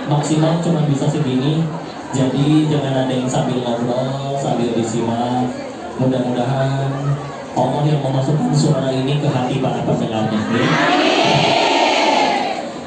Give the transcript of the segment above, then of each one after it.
maksimal cuma bisa segini. Jadi jangan ada yang sambil ngobrol, sambil disimak. Mudah-mudahan Allah yang memasukkan suara ini ke hati para pendengarnya.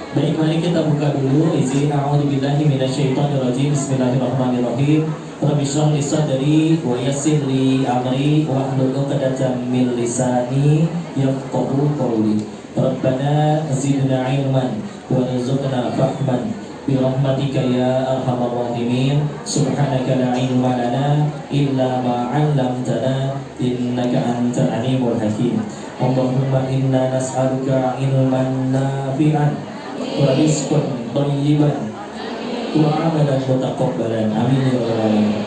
Baik, mari kita buka dulu. Izin a'udzubillahi minasyaitonirrajim. Bismillahirrahmanirrahim. Rabbi shrah li sadri wa yassir li amri wahlul 'uqdatam min lisani yafqahu qawli. Rabbana zidna ilman warzuqna fahman bi rahmatika ya arhamar rahimin. Subhanaka la ilma lana illa ma 'allamtana innaka antal alimul hakim. Allahumma inna nas'aluka ilman nafi'an wa rizqan thayyiban wa amalan mutaqabbalan. Amin ya rabbal alamin.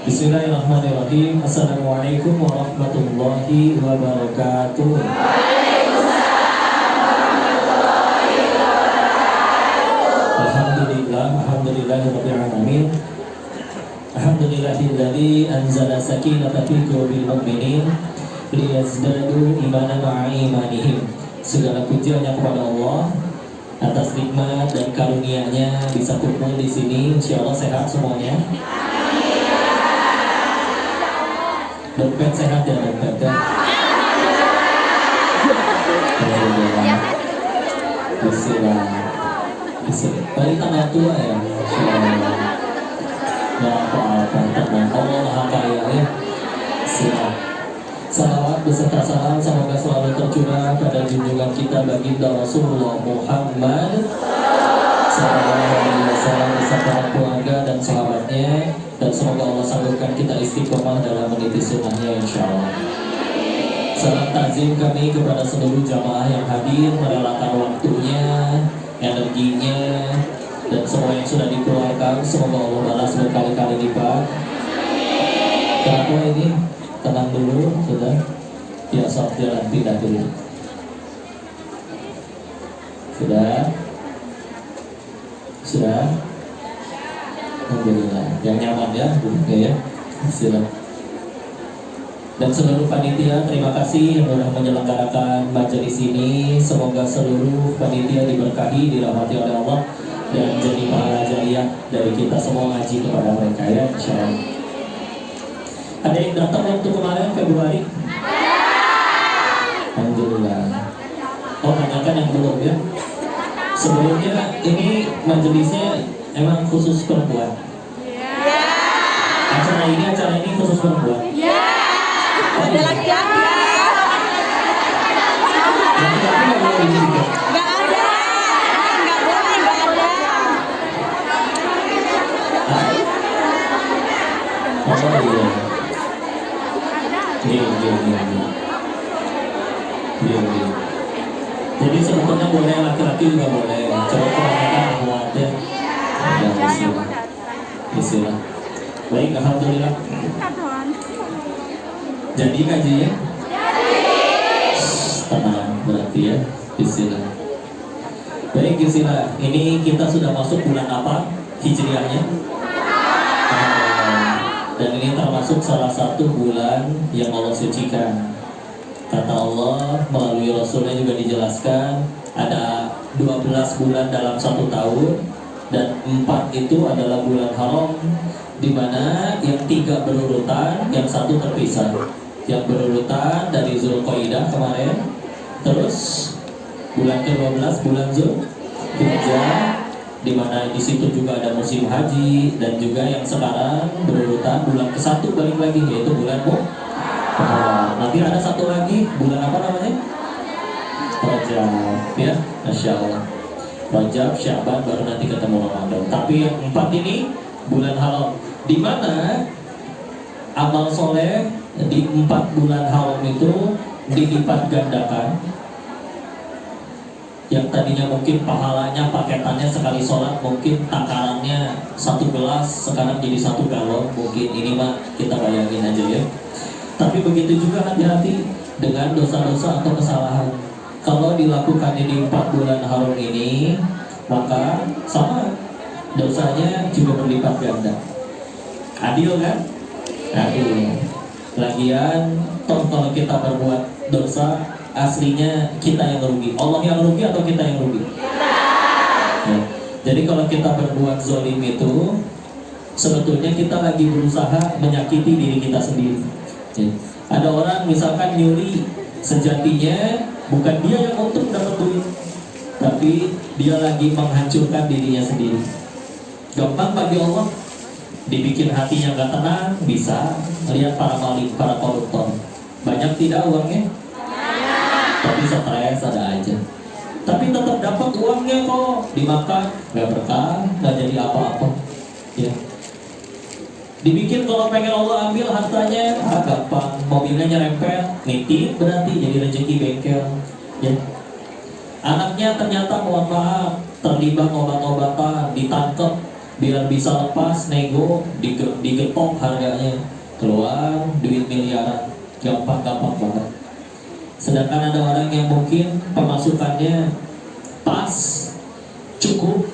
Bismillahirrahmanirrahim. Assalamualaikum warahmatullahi wabarakatuh. Alhamdulillahirabbil alamin. Alhamdulillahilladzi anzala sakinata fi qulubil mu'minin liyazdadu imanan ma'a imanihim. Segala puji hanya kepada Allah atas nikmat dan karunia-Nya bisa kumpul di sini. Insyaallah sehat semuanya. Dompet sehat ya, dompet ya. Alhamdulillah. Bismillah. Bismillah. Tadi tanggal tua ya. Nggak apa-apa, tenang. Allah Maha Kaya ya. Siap. Salawat beserta salam semoga selalu tercurah pada junjungan kita baginda Rasulullah Muhammad sallallahu alaihi wasallam beserta keluarga dan sahabatnya, dan semoga Allah sanggupkan kita istiqomah dalam meniti sunnahnya insyaallah. Salam takzim kami kepada seluruh jamaah yang hadir merelakan waktunya, energinya, dan semua yang sudah dikeluarkan. Semoga Allah balas berkali-kali lipat. Kenapa ini? Tenang dulu, sudah. Ya, sok jalan pindah dulu. Sudah. Alhamdulillah. Yang nyaman ya, duduknya ya. Silakan. Dan seluruh panitia, terima kasih yang sudah menyelenggarakan majelis ini. Semoga seluruh panitia diberkahi, dirahmati oleh Allah, dan jadi pahala jariah dari kita semua ngaji kepada mereka ya, insyaallah. Ada yang datang waktu kemarin Februari? Alhamdulillah. Oh, tanyakan yang belum ya. Sebelumnya ini majelisnya emang khusus perempuan. Acara ini khusus perempuan. Oh, ada laki-laki. Laki-laki nggak boleh ini juga. Nggak ada. Nggak boleh, nggak ada. Oh iya. Iya. Jadi sebetulnya boleh laki-laki juga boleh. Coba kebanyakan buat ya. Bismillah. Baik, alhamdulillah. Jadi kajinya? Tenang berarti ya. Bismillah. Baik, bismillah. Ini kita sudah masuk bulan apa? Hijriahnya? Dan ini termasuk salah satu bulan yang Allah sucikan. Kata Allah melalui Rasulnya juga dijelaskan ada 12 bulan dalam satu tahun, dan 4 itu adalah bulan haram, di mana yang 3 berurutan, yang 1 terpisah. Yang berurutan dari Zulqaidah kemarin, terus bulan ke-12 bulan Zulhijjah, di mana di situ juga ada musim haji, dan juga yang sekarang berurutan bulan ke-1 balik lagi, yaitu bulan Muharram. Nanti ada satu lagi bulan apa namanya? Rajab ya, Masya Allah. Rajab, Syaban, baru nanti ketemu Ramadan. Tapi yang 4 ini bulan haram, di mana amal soleh di 4 bulan haram itu dilipat gandakan. Yang tadinya mungkin pahalanya paketannya sekali sholat mungkin takarannya 1 gelas, sekarang jadi 1 galon mungkin. Ini mah kita bayangin aja ya. Tapi begitu juga hati-hati dengan dosa-dosa atau kesalahan. Kalau dilakukan di 4 bulan haram ini, maka sama dosanya juga berlipat ganda. Adil kan? Adil. Lagian toh kalau kita berbuat dosa, aslinya kita yang rugi. Allah yang rugi atau kita yang rugi? Ya. Jadi kalau kita berbuat zolim itu sebetulnya kita lagi berusaha menyakiti diri kita sendiri. Ya. Ada orang misalkan nyuri, sejatinya bukan dia yang untung dapat duit, tapi dia lagi menghancurkan dirinya sendiri. Gampang bagi Allah, dibikin hatinya gak tenang, bisa. Lihat para maling, para koruptor, banyak tidak uangnya, tapi stres ada aja. Tapi tetap dapat uangnya kok, dimakan gak berkah, gak jadi apa-apa. Ya. Dibikin kalau pengen Allah ambil hartanya, gampang. Mobilnya nyerempet, nitip berarti jadi rezeki bengkel. Ya. Anaknya ternyata mohon maaf terlibat obat-obatan, ditangkap biar bisa lepas, nego, digetok harganya, keluar duit miliaran, gampang-gampang banget. Sedangkan ada orang yang mungkin pemasukannya pas, cukup,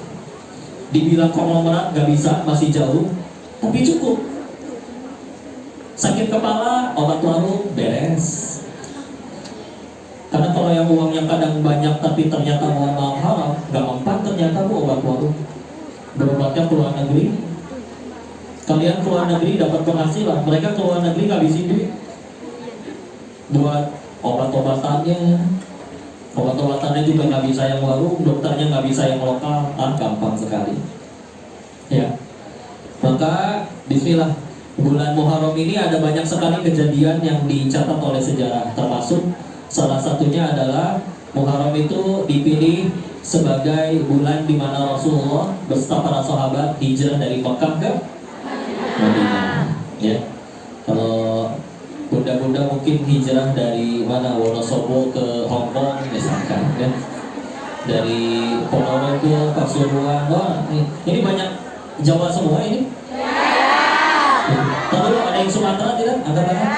dibilang konglomerat gak bisa, masih jauh, tapi cukup. Sakit kepala, obat warung, beres. Karena kalau yang uangnya kadang banyak tapi ternyata mohon maaf haram, gak mempan ternyata bu obat warung. Berobatnya ke luar negeri. Kalian ke luar negeri dapat penghasilan, mereka ke luar negeri ngabisin duit buat obat-obatannya. Obat-obatannya juga nggak bisa yang warung, dokternya nggak bisa yang lokal, gampang sekali. Ya, maka bismillah. Bulan Muharram ini ada banyak sekali kejadian yang dicatat oleh sejarah, termasuk salah satunya adalah Muharram itu dipilih sebagai bulan di mana Rasulullah beserta para sahabat hijrah dari Mekah ke Madinah. Ya, kalau bunda-bunda mungkin hijrah dari mana, Wonosobo ke Hongkong misalkan, ya. Dari Ponorogo, Pasuruan, wah ini banyak Jawa semua ini. Tahu ada yang Sumatera tidak? Ada banyak.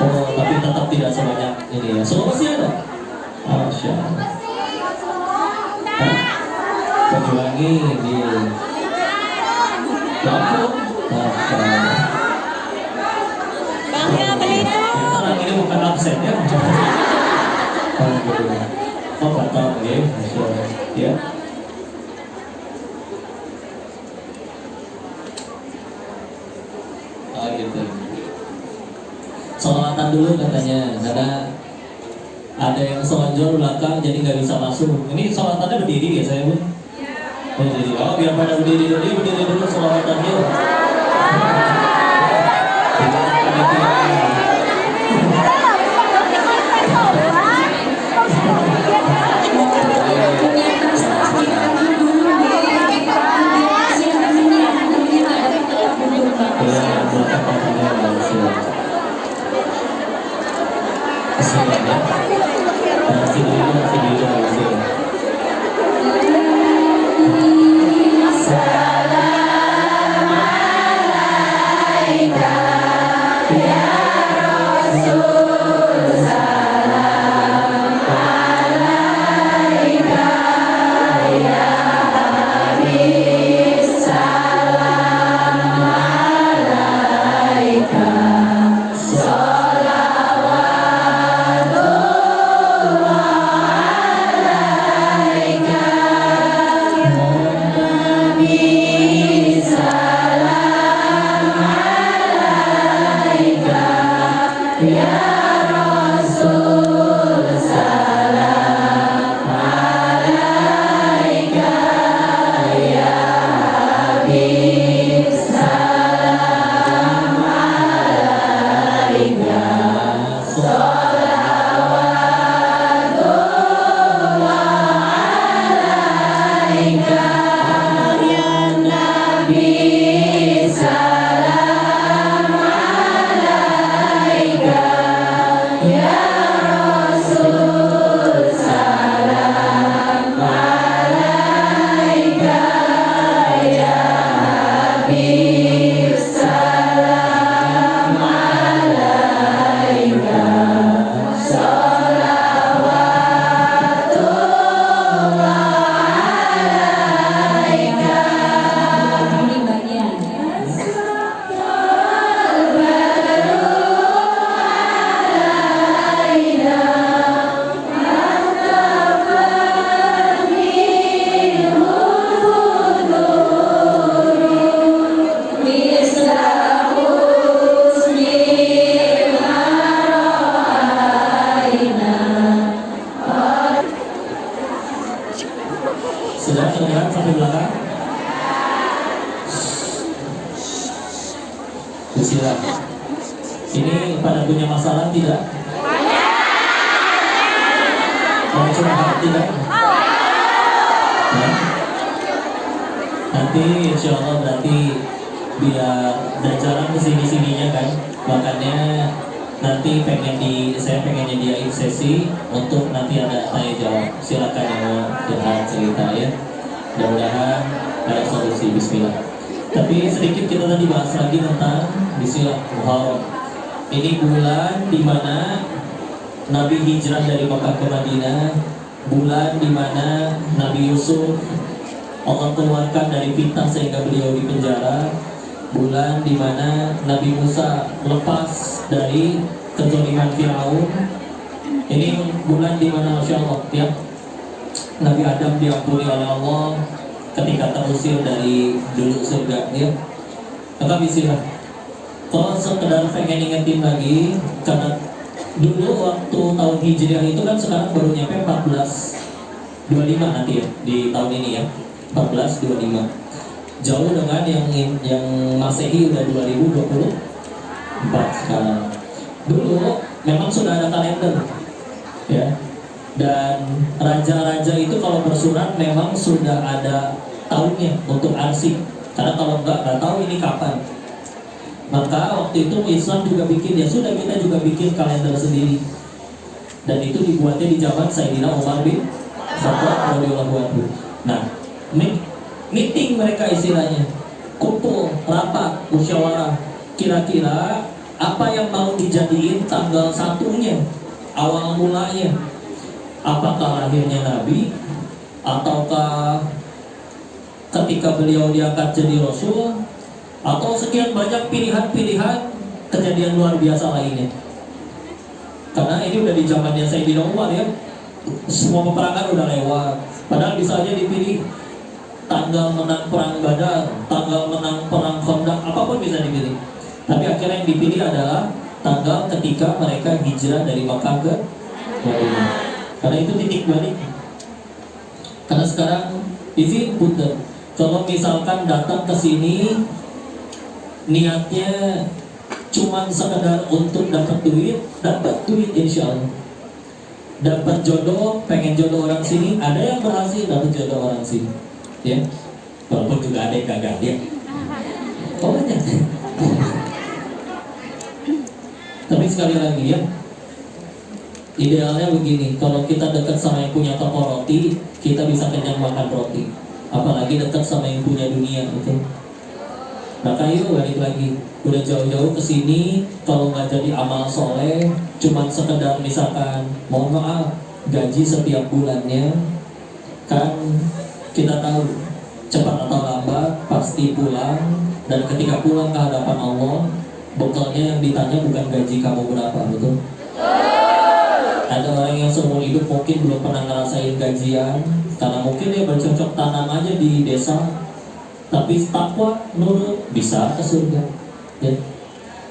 Oh, tapi tetap tidak sebanyak ini ya. Sulawesi ada? Masya Allah. Banyuwangi di Lampung. Masya Allah. Bangga Belitung. Orang ini bukan absen ya. Oh, Batam ya. Masya Allah. Ya. Gitu. Sholatan dulu katanya, karena ada yang selonjor belakang jadi nggak bisa masuk. Ini sholatannya berdiri ya saya bu? Berdiri. Oh biar pada berdiri dulu sholatannya. Salam alaika ya Bismillah. Ini pada punya masalah tidak? Mau curhat tidak? Ya? Nanti insya Allah berarti biar dan jarang kesini-sininya kan, makanya nanti saya pengen nyediain sesi untuk nanti ada tanya jawab. Silakan yang mau curhat cerita ya. Mudah-mudahan ada solusi. Bismillah. Tapi sedikit kita tadi bahas lagi tentang Bismillah Muharram. Ini bulan di mana Nabi hijrah dari Makkah ke Madinah, bulan di mana Nabi Yusuf Allah keluarkan dari fitnah sehingga beliau dipenjara, bulan di mana Nabi Musa lepas dari kezaliman Firaun. Ini bulan di mana Masya Allah ya, Nabi Adam diampuni oleh Allah ketika terusir dari dulu surga ya. Maka Bismillah. Kalau sekedar pengen ingetin lagi, karena dulu waktu tahun Hijriah itu kan sekarang baru nyampe 1425 nanti ya di tahun ini ya, 1425. Jauh dengan yang Masehi udah 2024 sekarang. Dulu memang sudah ada kalender ya, dan raja-raja itu kalau bersurat memang sudah ada tahunnya untuk arsip, karena kalau nggak tahu ini kapan. Maka waktu itu Islam juga bikin, ya sudah kita juga bikin kalender sendiri. Dan itu dibuatnya di zaman Sayyidina Umar bin Khattab radhiyallahu anhu. Nah, meeting mereka istilahnya, kumpul, rapat, musyawarah. Kira-kira apa yang mau dijadiin tanggal satunya, awal mulanya? Apakah lahirnya Nabi, ataukah ketika beliau diangkat jadi Rasul, atau sekian banyak pilihan-pilihan kejadian luar biasa lainnya. Karena ini udah di zamannya Sayyidina Umar ya, semua peperangan udah lewat. Padahal bisa aja dipilih tanggal menang perang Badar, tanggal menang perang Khandaq, apapun bisa dipilih. Tapi akhirnya yang dipilih adalah tanggal ketika mereka hijrah dari Makkah ke Madinah. Karena itu titik balik. Karena sekarang izin punten, kalau misalkan datang ke sini niatnya cuman sekedar untuk dapat duit insya Allah. Dapat jodoh, pengen jodoh orang sini, ada yang berhasil dapat jodoh orang sini ya, walaupun juga ada yang gagal ya. Oh banyak. Tapi sekali lagi ya, idealnya begini, kalau kita dekat sama yang punya toko roti, kita bisa kenyang makan roti. Apalagi dekat sama yang punya dunia itu. Maka yuk balik lagi, udah jauh-jauh ke sini, kalau nggak jadi amal soleh, cuman sekedar misalkan, mohon maaf, gaji setiap bulannya, kan kita tahu cepat atau lambat pasti pulang, dan ketika pulang ke hadapan Allah, bekalnya yang ditanya bukan gaji kamu berapa, betul? Ada orang yang seumur hidup mungkin belum pernah ngerasain gajian, karena mungkin dia bercocok tanam aja di desa. Tapi takwa, nurut, bisa ke surga ya.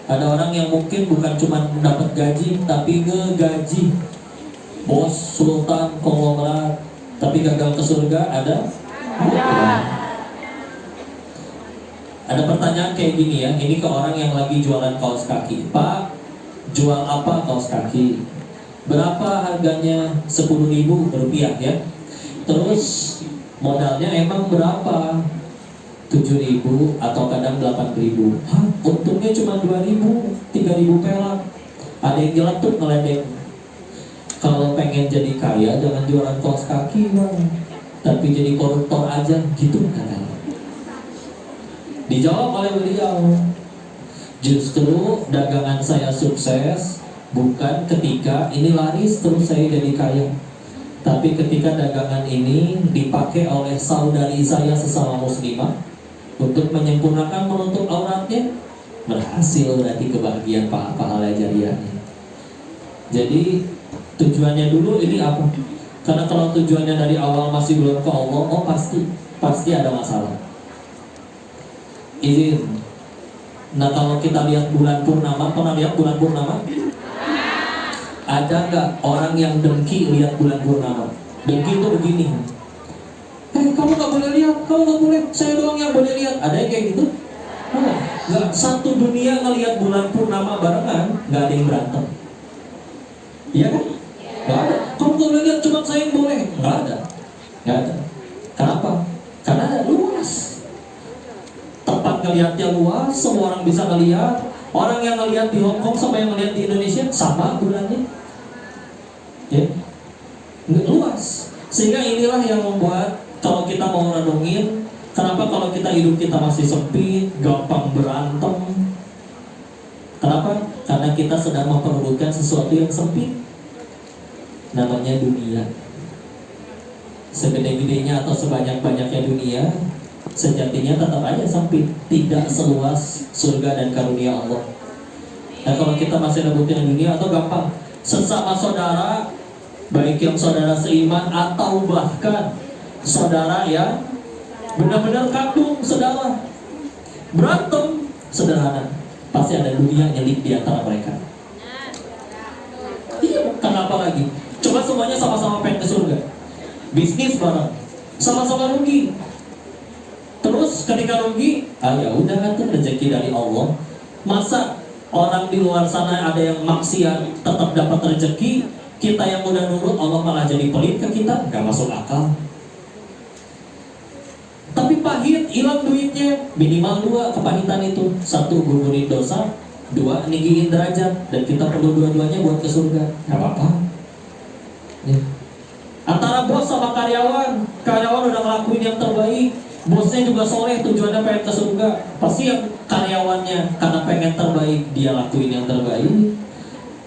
Ada orang yang mungkin bukan cuma dapat gaji, tapi ngegaji bos, sultan, konglomerat, tapi gagal ke surga. Ada pertanyaan kayak gini ya, ini ke orang yang lagi jualan kaos kaki. Pak, jual apa kaos kaki? Berapa harganya? 10.000 rupiah ya. Terus modalnya emang berapa? 7.000 atau kadang 8.000. Hah, untungnya cuma 2.000, 3.000 perak. Ada yang nyeletuk ngeledek. Kalau pengen jadi kaya jangan jualan kaos kaki bang, tapi jadi koruptor aja gitu katanya. Dijawab oleh beliau, justru dagangan saya sukses bukan ketika ini laris terus saya jadi kaya, tapi ketika dagangan ini dipakai oleh saudari saya sesama muslimah untuk menyempurnakan menutup auratnya, berhasil berarti kebahagiaan pahala jariahnya. Jadi tujuannya dulu ini apa? Karena kalau tujuannya dari awal masih belum ke Allah, oh pasti ada masalah. Izin. Nah kalau kita lihat bulan purnama, pernah lihat bulan purnama? Ada nggak orang yang dengki lihat bulan purnama? Dengki itu begini. Kamu nggak boleh lihat, kamu nggak boleh, saya doang yang boleh lihat. Ada yang kayak gitu? Oh, Nggak satu dunia ngelihat bulan purnama barengan, nggak ada yang berantem. Iya kan? Nggak ada. Kalau boleh lihat cuma saya yang boleh, nggak ada. Nggak ada. Kenapa? Karena luas. Tempat ngelihatnya luas, semua orang bisa ngelihat. Orang yang ngelihat di Hong Kong sama yang ngelihat di Indonesia sama bulannya. Ya, nggak luas. Sehingga inilah yang membuat kalau kita mau renungin, kenapa kalau kita hidup kita masih sempit, gampang berantem? Kenapa? Karena kita sedang memperebutkan sesuatu yang sempit. Namanya dunia. Segede-gedenya atau sebanyak-banyaknya dunia, sejatinya tetap aja sempit, tidak seluas surga dan karunia Allah. Nah kalau kita masih rebutin dunia, atau gampang sesama saudara, baik yang saudara seiman atau bahkan saudara yang benar-benar kandung saudara, berantem sederhana, pasti ada dunia nyelip di antara mereka. Iya, kenapa lagi? Coba semuanya sama-sama pengen ke surga, bisnis bareng, sama-sama rugi. Terus ketika rugi, ya udah itu rezeki dari Allah. Masa orang di luar sana ada yang maksiat tetap dapat rezeki, kita yang udah nurut Allah malah jadi pelit ke kita? Gak masuk akal. Tapi pahit, hilang duitnya. Minimal dua kepahitan itu. Satu, gugurin dosa. Dua, ninggiin derajat. Dan kita perlu dua-duanya buat ke surga. Gak apa-apa ya. Antara bos sama karyawan, karyawan udah ngelakuin yang terbaik, bosnya juga soleh, tujuannya pengen ke surga, pasti yang karyawannya karena pengen terbaik dia lakuin yang terbaik.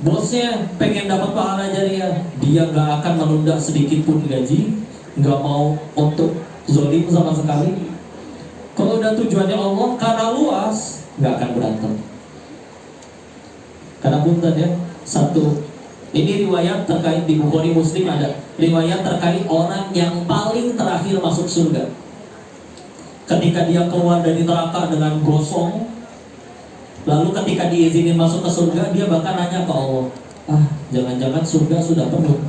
Bosnya pengen dapat pahala jariah, dia gak akan menunda sedikit pun gaji, gak mau untuk zolim sama sekali. Kalau udah tujuannya Allah, karena luas, gak akan berantem. Karena punten ya, satu, ini riwayat terkait di Bukhari Muslim ada riwayat terkait orang yang paling terakhir masuk surga. Ketika dia keluar dari neraka dengan gosong, lalu ketika diizinin masuk ke surga, dia bahkan nanya ke Allah, jangan-jangan surga sudah penuh.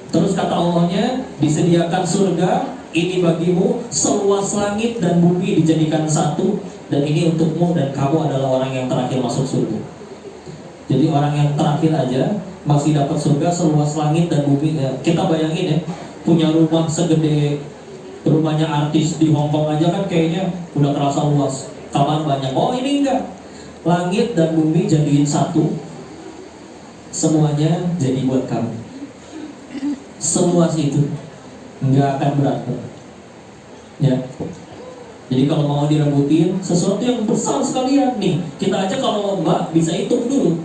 Terus kata Allahnya, disediakan surga ini bagimu seluas langit dan bumi dijadikan satu, dan ini untukmu dan kamu adalah orang yang terakhir masuk surga. Jadi orang yang terakhir aja masih dapat surga seluas langit dan bumi. Ya, kita bayangin ya, punya rumah segede rumahnya artis di Hong Kong aja kan kayaknya udah kerasa luas. Kamar banyak. Oh ini enggak. Langit dan bumi jadiin satu. Semuanya jadi buat kamu. Seluas itu. Enggak akan berantem. Ya. Jadi kalau mau direbutin sesuatu yang besar sekalian nih, kita aja kalau lomba bisa hitung dulu.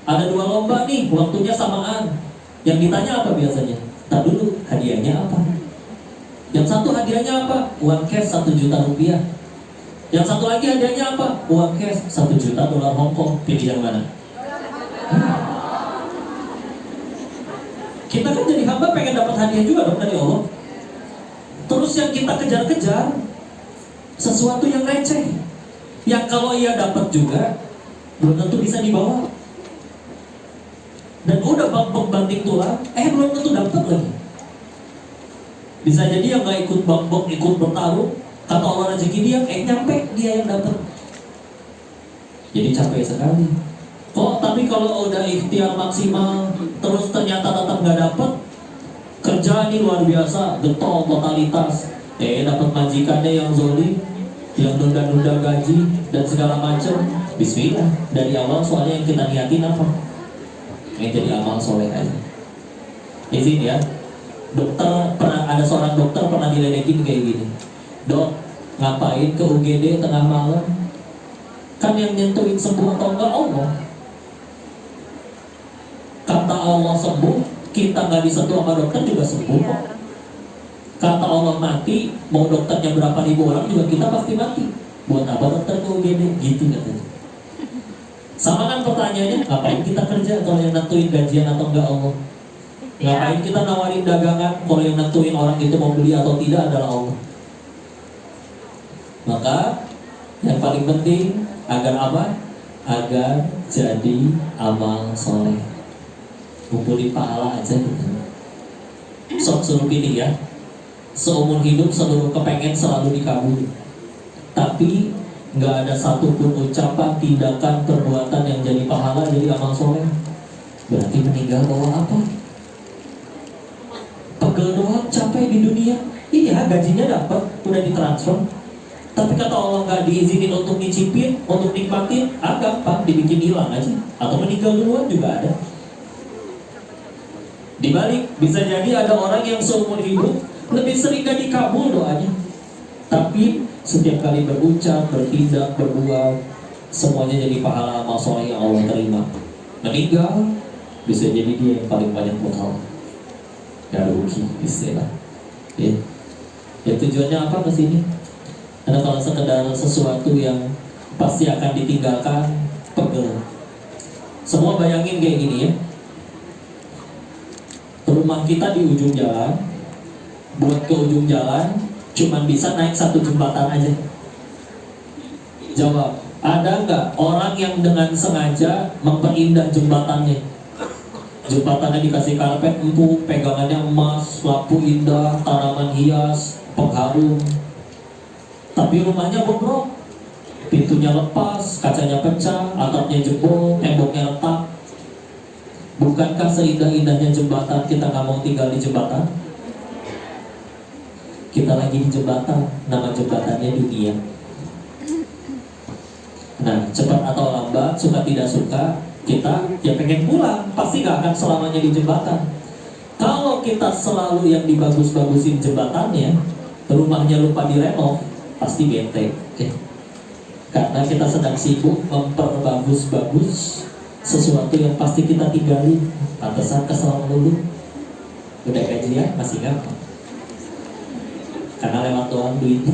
Ada 2 lomba nih, waktunya samaan. Yang ditanya apa biasanya? Tak dulu, hadiahnya apa? Yang satu hadiahnya apa? Uang cash 1 juta rupiah. Yang satu lagi hadiahnya apa? Uang cash 1 juta dolar Hong Kong. Pilih yang mana? Kita kan jadi hamba pengen dapat hadiah juga dong dari Allah. Terus yang kita kejar-kejar sesuatu yang receh, yang kalau ia dapat juga belum tentu bisa dibawa. Dan udah banting tulang, belum tentu dapat lagi. Bisa jadi yang gak ikut bambang, ikut bertarung, kata Allah rezeki dia, nyampe dia yang dapat. Jadi capek sekali. Tapi kalau udah ikhtiar maksimal, terus ternyata tetap gak dapat, kerja ini luar biasa, getol totalitas, dapat majikannya yang zolim, yang nunda-nunda gaji dan segala macam. Bismillah, dari awal soalnya yang kita niatin apa? Yang jadi amal soleh aja. Izin ya, ada seorang dokter pernah diledekin kayak gini. Dok, ngapain ke UGD tengah malam? Kan yang nyentuhin sembuh atau enggak Allah. Kata Allah sembuh, kita nggak disentuh sama dokter juga sembuh kok. Kata Allah mati, mau dokternya berapa ribu orang juga kita pasti mati. Buat apa dokter ke UGD? Gitu katanya. Sama kan pertanyaannya, ngapain kita kerja kalau yang nentuin gajian atau enggak Allah? Ngapain kita nawarin dagangan kalau yang nentuin orang itu mau beli atau tidak adalah Allah? Maka yang paling penting agar apa? Agar jadi amal soleh. Kumpulin pahala aja gitu. Suruh pilih ya. Seumur hidup seluruh kepengen selalu dikabuli. Tapi nggak ada satupun ucapan, tindakan, perbuatan yang jadi pahala, jadi amal soleh. Berarti meninggal bawa apa? Pegel doang, capek di dunia. Iya, gajinya dapat, udah ditransfer. Tapi kata Allah nggak diizinin untuk nyicipin, untuk nikmatin, gampang dibikin hilang aja. Atau meninggal duluan juga ada. Di balik bisa jadi ada orang yang seumur hidup lebih sering gak dikabul doanya, tapi setiap kali berucap, bertindak, berbuat, semuanya jadi pahala amal soleh yang Allah terima. Meninggal bisa jadi dia yang paling banyak bekal. Gak rugi istilah. Ya tujuannya apa kesini? Karena kalau sekedar sesuatu yang pasti akan ditinggalkan, pegel. Semua bayangin kayak gini ya. Rumah kita di ujung jalan, buat ke ujung jalan cuman bisa naik satu jembatan aja. Jawab, ada nggak orang yang dengan sengaja memperindah jembatannya? Jembatannya dikasih karpet empuk, pegangannya emas, lampu indah, tanaman hias, pengharum. Tapi rumahnya bobrok, pintunya lepas, kacanya pecah, atapnya jebol, temboknya retak. Bukankah seindah-indahnya jembatan kita nggak mau tinggal di jembatan? Kita lagi di jembatan, nama jembatannya dunia. Nah, cepat atau lambat, suka tidak suka, kita ya pengen pulang, pasti nggak akan selamanya di jembatan. Kalau kita selalu yang dibagus-bagusin jembatannya, rumahnya lupa direnov, pasti bete. Karena kita sedang sibuk memperbagus-bagus sesuatu yang pasti kita tinggali. Pantesan kesel dulu. Udah gajian masih gampang, karena lewat doang duit.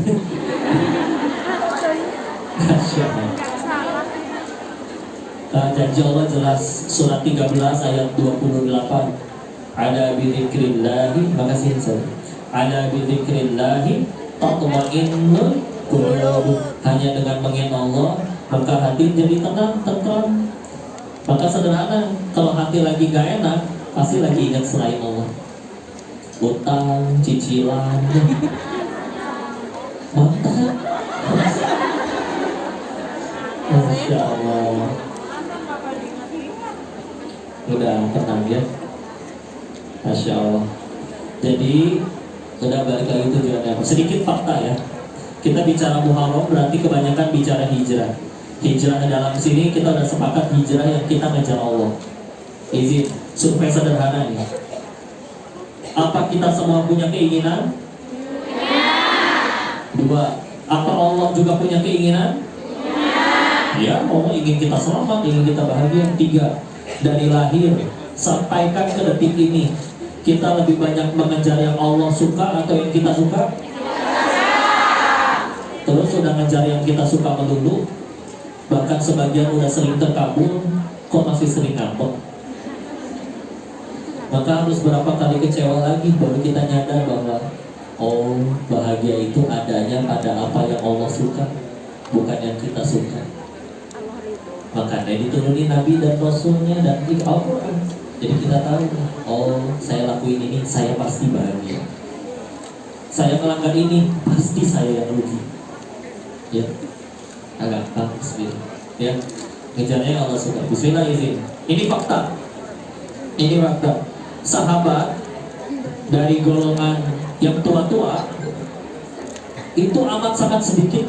Janji Allah jelas, surat 13 ayat 28. Ada bidzikrillahi, makasih Ustaz. Ada bidzikrillahi tatma'innul qulub. Hanya dengan mengingat Allah maka hati jadi tenang, tentram. Maka sederhana, kalau hati lagi gak enak, pasti lagi ingat selain Allah. Utang, cicilan, mantan. Masya Allah. Udah tenang ya. Masya Allah. Jadi udah balik lagi tujuannya. Sedikit fakta ya. Kita bicara Muharram berarti kebanyakan bicara hijrah. Hijrah dalam sini kita udah sepakat hijrah yang kita ngejar Allah. Izin, survei sederhana nih. Apa kita semua punya keinginan? Dua, apa Allah juga punya keinginan? Ya, Allah ingin kita selamat, ingin kita bahagia. Tiga, dari lahir sampaikan ke detik ini, kita lebih banyak mengejar yang Allah suka atau yang kita suka? Terus sudah ngejar yang kita suka melulu, bahkan sebagian udah sering terkabul, kok masih sering ngambek? Maka harus berapa kali kecewa lagi baru kita nyadar bahwa oh, bahagia itu adanya pada apa yang Allah suka, bukan yang kita suka. Makanya diturunin Nabi dan Rasulnya dan di Al-Quran. Jadi kita tahu, oh saya lakuin ini, saya pasti bahagia. Saya melanggar ini, pasti saya yang rugi. Ya, agak bagus gitu. Ya, ngejarnya Allah suka. Bismillah izin. Ini fakta. Ini fakta. Sahabat dari golongan yang tua-tua itu amat sangat sedikit.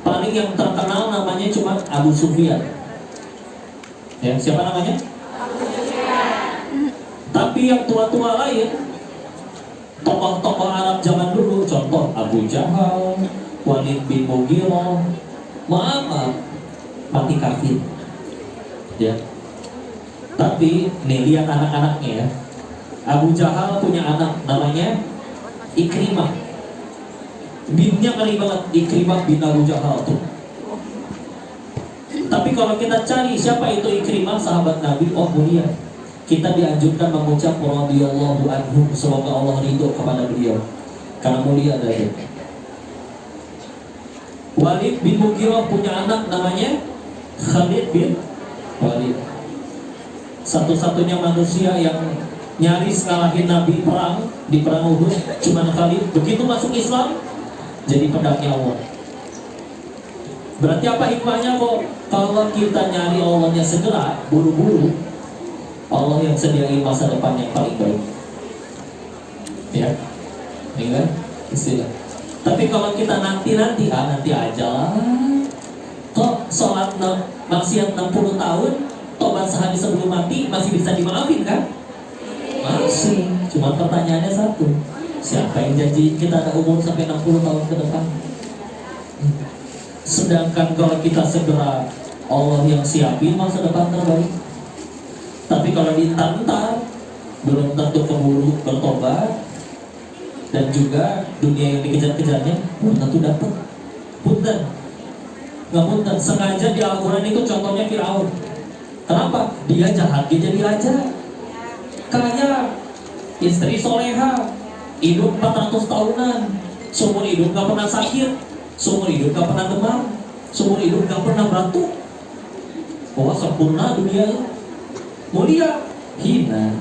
Paling yang terkenal namanya cuma Abu Sufyan. Ya, siapa namanya? Abu Sufyan. Tapi yang tua-tua lain, tokoh-tokoh Arab zaman dulu, contoh Abu Jahal, Walid bin Mughirah, maaf, mati kafir. Ya. Tapi nih lihat anak-anaknya ya. Abu Jahal punya anak namanya Ikrimah. Binnya kali banget, Ikrimah bin Abu Jahal tuh. Tapi kalau kita cari siapa itu Ikrimah, sahabat Nabi, oh mulia. Kita dianjurkan mengucap radhiyallahu anhu, semoga Allah ridho kepada beliau, karena mulia dari. Walid bin Mughirah punya anak namanya Khalid bin Walid. Satu-satunya manusia yang nyaris ngalahin Nabi perang di perang Uhud, cuman Khalid. Begitu masuk Islam jadi pedangnya Allah. Berarti apa hikmahnya kok? Kalau kita nyari Allahnya segera, buru-buru, Allah yang sediain masa depan yang paling baik. Ya, ini kan istilah. Tapi kalau kita nanti aja lah. Kok sholat maksiat 60 tahun, tobat sehari sebelum mati masih bisa dimaafin kan? Masih. Cuma pertanyaannya satu, siapa yang janji kita ada umur sampai 60 tahun ke depan? Sedangkan kalau kita segera, Allah yang siapin masa depan terbaik. Tapi kalau ditantar, belum tentu keburu bertobat, dan juga dunia yang dikejar-kejarnya belum tentu dapat. Punten, nggak punten. Sengaja di Al-Quran itu contohnya Firaun. Kenapa? Dia jahat, dia jadi raja. Kaya, istri soleha, hidup 400 tahunan, seumur hidup nggak pernah sakit, seumur hidup nggak pernah demam, seumur hidup nggak pernah batuk. Wah, sempurna dunia, mulia, hina.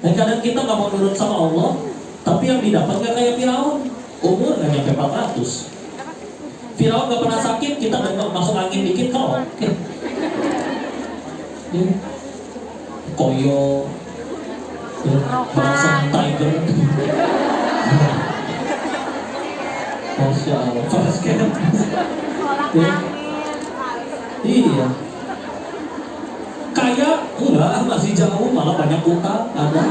Dan kadang kita nggak mau nurut sama Allah, tapi yang didapat nggak kayak Firaun, umur nggak nyampe 400. Firaun nggak pernah sakit, kita nggak masuk angin dikit kalau oke. Koyo, bangsa tiger. Masya Allah, fast camp. Iya. Kaya enggak, masih jauh, malah banyak utang ada.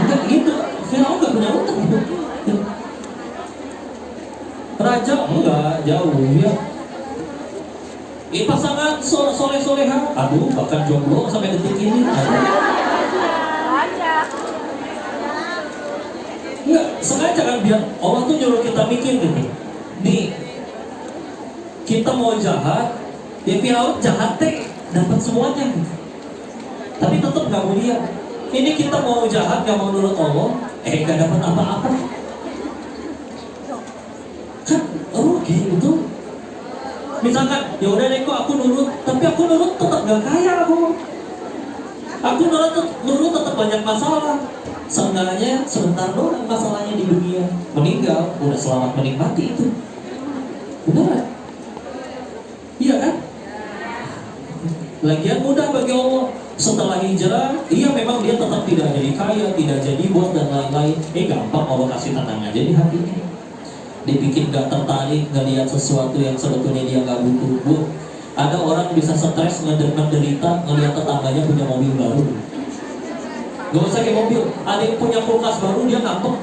Enggak gitu, Firaun enggak punya utang. Raja enggak, jauh ya. Pasangan soleh-soleha, aduh bahkan jomblo sampai detik ini. Enggak, sengaja kan biar Allah tuh nyuruh kita mikir gitu. Nih, kita mau jahat, ya Firaun jahat teh dapat semuanya gitu. Tapi tetap gak mulia. Ini kita mau jahat, gak mau nurut Allah, gak dapat apa-apa. Kan rugi itu. Misalkan, ya udah deh kok aku nurut, tapi aku nurut tetap gak kaya aku. Aku nurut tetap banyak masalah. Seenggaknya sebentar doang masalahnya di dunia. Meninggal, udah selamat menikmati itu. Benar? Iya kan? Lagian mudah bagi Allah. Setelah hijrah, iya memang dia tetap tidak jadi kaya, tidak jadi bos dan lain-lain. Gampang Allah kasih tenang aja di hatinya. Dibikin gak tertarik, gak lihat sesuatu yang sebetulnya dia gak butuh. Bu, ada orang bisa stres, menderita, ngelihat tetangganya punya mobil baru. Gak usah kayak mobil, ada yang punya kulkas baru, dia ngambek.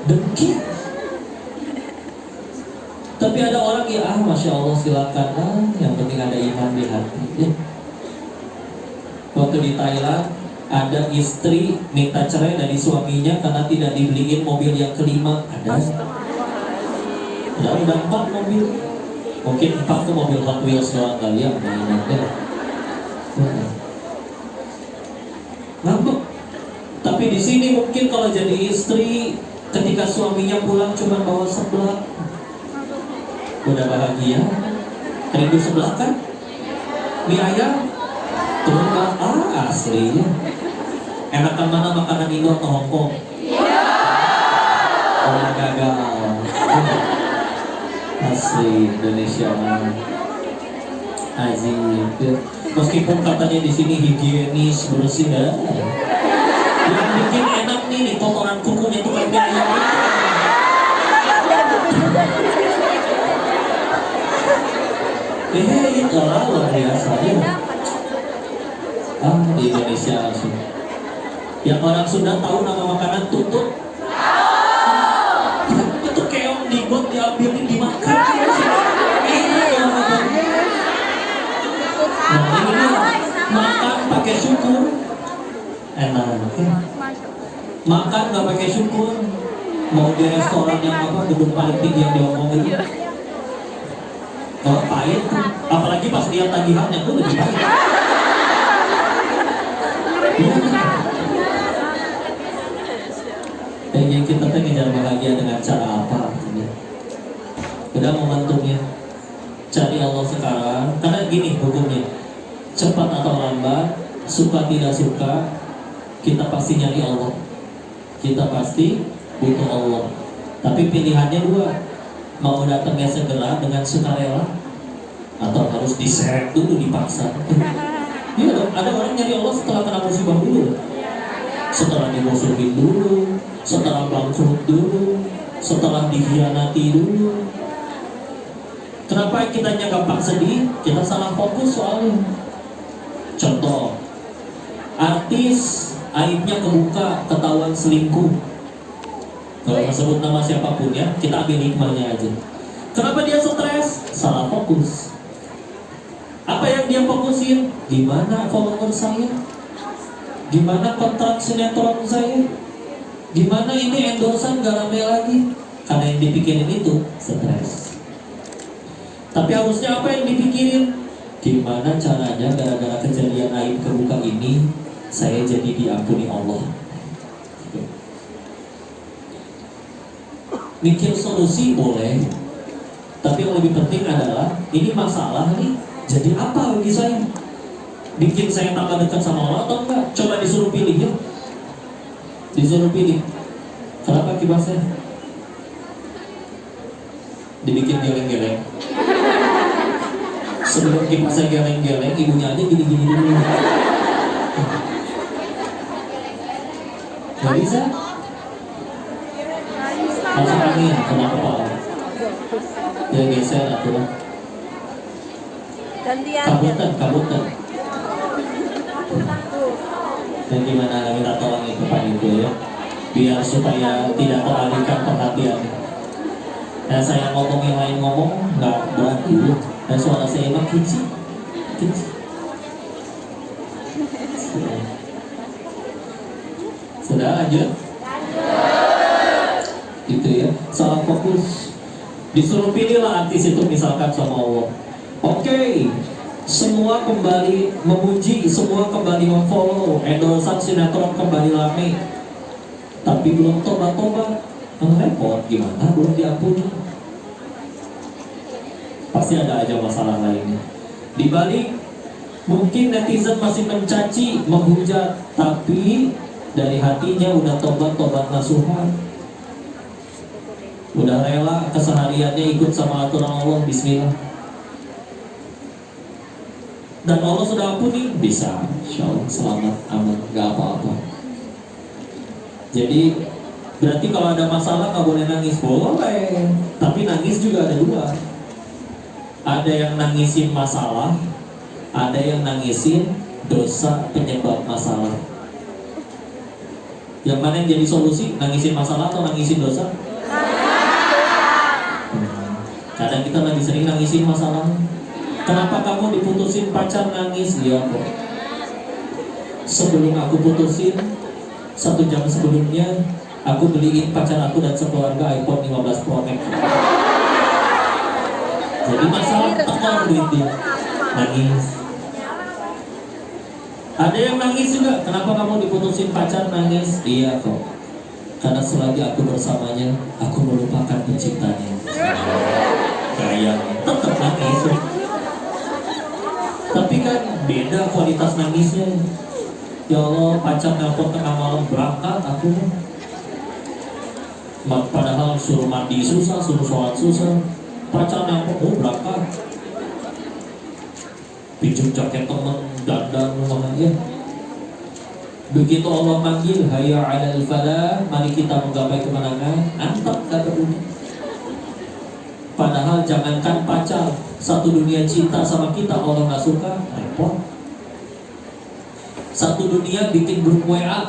Dengki. Tapi ada orang ya, Masya Allah silakan, yang penting ada iman di hati ya. Waktu di Thailand, ada istri minta cerai dari suaminya karena tidak dibeliin mobil yang kelima. Ada udah 4 mobil. Mungkin 4 tuh mobil Hot Wheels doang kali ya, ngambek. Tapi di sini mungkin kalau jadi istri, ketika suaminya pulang cuma bawa seblak, udah bahagia. Rindu sebelah kan? Mie ayam turun ke asli. Enakan mana makanan Indo atau Hongkong? Oh gagal. Asli Indonesia mana? Azim. Meskipun katanya di sini higienis, bersih ya. Yang bikin enak nih kotoran kukunya itu kan ayam. Itu lah luar biasa ya. Di Indonesia langsung. Yang orang Sunda tahu nama makanan tutut? Itu keong digot diambilin dimakan. Ini makan pakai syukur, enak. Makan nggak pakai syukur, mau di restoran yang apa gedung paling tinggi yang diomongin. Kalau pahit, apalagi pas dia tagihannya tuh lebih pahit. Jadi kita tuh ngejar bahagia dengan cara apa? Udah momentumnya. Cari Allah sekarang. Karena gini hukumnya, cepat atau lambat, suka tidak suka, kita pasti nyari Allah. Kita pasti butuh Allah. Tapi pilihannya dua, mau datangnya segera dengan sukarela atau harus diseret dulu, dipaksa. Iya dong, ada orang nyari Allah setelah kena musibah dulu, setelah dimusuhin dulu, setelah bangkrut dulu, setelah dikhianati dulu. Kenapa kitanya gampang sedih? Kita salah fokus soalnya. Contoh, artis aibnya kebuka, ketahuan selingkuh. Kalau sebut nama siapapun ya, kita ambil hikmahnya aja. Kenapa dia stres? Salah fokus. Apa yang dia fokusin? Gimana follower saya? Gimana kontrak sinetron saya? Gimana ini endorsan gak rame lagi? Karena yang dipikirin itu stres. Tapi harusnya apa yang dipikirin? Gimana caranya gara-gara kejadian aib kebuka ini saya jadi diampuni Allah. Mikir solusi boleh, tapi yang lebih penting adalah ini masalah nih, jadi apa bagi saya? Bikin saya tambah dekat sama Allah atau enggak? Coba disuruh pilih ya. Disuruh pilih. Kenapa kibasnya? Dibikin geleng-geleng. Sebelum kipasnya geleng-geleng, ibunya aja gini-gini dulu. Gak bisa? Masuk angin, kena kepala. Ya geser atuh. Gantian. Kabutan. Dan gimana minta tolong itu Pak Ibu ya, biar supaya tidak teralihkan perhatian. Nah saya ngomong yang lain ngomong nggak berarti ya. Dan suara saya emang kecil. Sudah lanjut? Gitu ya, salah fokus. Disuruh pilihlah artis itu misalkan sama Allah. Oke, semua kembali memuji, semua kembali memfollow, endorsan sinetron kembali rame. Tapi belum tobat-tobat, repot gimana? Belum diampuni. Pasti ada aja masalah lainnya. Di balik mungkin netizen masih mencaci, menghujat, tapi dari hatinya udah tobat nasuhan. Udah rela kesehariannya ikut sama aturan Allah, bismillah. Dan Allah sudah ampuni, bisa, insya Allah selamat, aman, gak apa-apa. Jadi berarti kalau ada masalah gak boleh nangis, boleh. Tapi nangis juga ada dua. Ada yang nangisin masalah, ada yang nangisin dosa penyebab masalah. Yang mana yang jadi solusi? Nangisin masalah atau nangisin dosa? Kadang kita lagi sering nangisin masalah. Kenapa kamu diputusin pacar nangis? Iya kok. Sebelum aku putusin, 1 jam sebelumnya aku beliin pacar aku dan sekeluarga iPhone 15 Pro Max. Jadi masalah tekor duitnya. Nangis. Ada yang nangis juga. Kenapa kamu diputusin pacar nangis? Iya kok. Karena selagi aku bersamanya, aku melupakan penciptanya. Kayak tetap nangis. Tapi kan beda kualitas nangisnya. Ya Allah, pacar nelpon tengah malam berangkat, aku padahal suruh mandi susah, suruh sholat susah. Pacar nelpon, berangkat. Pinjam jaket temen, dandan rumah ya. Begitu Allah panggil, hayya 'alal falah, mari kita menggapai kemenangan, antap kata dunia. Padahal jangankan pacar, satu dunia cinta sama kita Allah nggak suka, repot. Satu dunia bikin grup WA,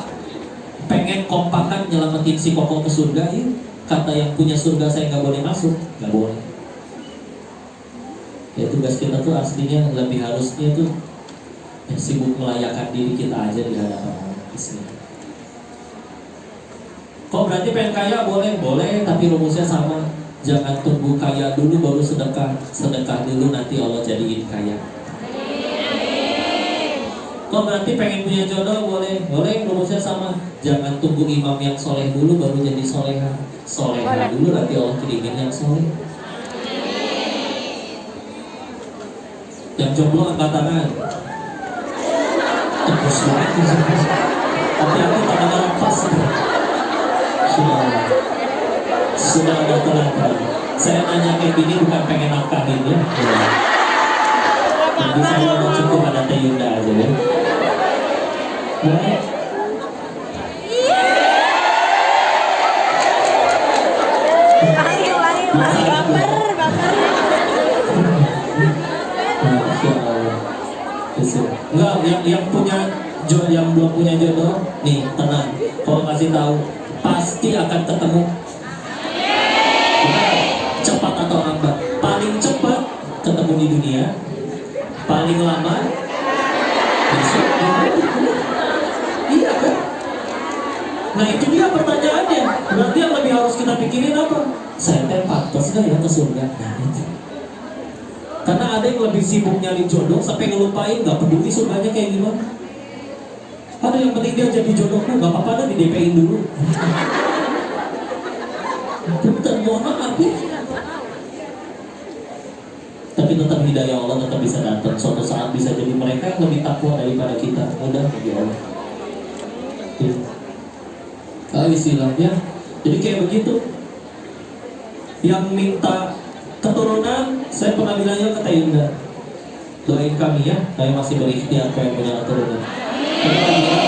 pengen kompakan nyelamatin si Koko ke surga, ya. Kata yang punya surga saya nggak boleh masuk, nggak boleh. Ya tugas kita tuh aslinya lebih harusnya tuh sibuk melayakan diri kita aja di hadapan Allah. Kok berarti pengen kaya boleh? Boleh, tapi rumusnya sama. Jangan tunggu kaya dulu baru sedekah. Sedekah dulu nanti Allah jadiin kaya. Kok berarti pengen punya jodoh? Boleh. Boleh, rumusnya sama. Jangan tunggu imam yang soleh dulu baru jadi soleha. Soleha dulu nanti Allah kirimin yang soleh. Yang jomblo angkat tangan. Tembus banget. Tapi aku tangannya lepas. Sudah ada teladan. Saya nanya kayak gini bukan pengen nafkahin ya. Jadi saya udah cukup ada Teh Yunda aja ya. Boleh? Ayo, baper. Masya Allah. Enggak, yang punya yang belum punya jodoh, nih tenang. Kalau kasih tahu, pasti akan ketemu. Bukan cepat atau lambat. Paling cepat ketemu di dunia, paling lama di surga. Iya kan? Nah itu dia pertanyaannya. Berarti yang lebih harus kita pikirin apa? Saya teh pantas gak ya ke surga? Nah itu. Karena ada yang lebih sibuk nyari jodoh sampai ngelupain gak peduli surganya kayak gimana. Ada yang penting dia jadi jodohku, gak apa-apa dah di DP-in dulu. Bentar, mohon maaf ya. Tapi tetap hidayah Allah tetap bisa datang. Suatu saat bisa jadi mereka yang lebih takwa daripada kita. Mudah bagi Allah. Istilahnya, jadi kayak begitu. Yang minta keturunan, saya pernah bilangnya ke Teh Yunda, doain kami ya, saya masih berikhtiar pengen punya keturunan. Kita bilang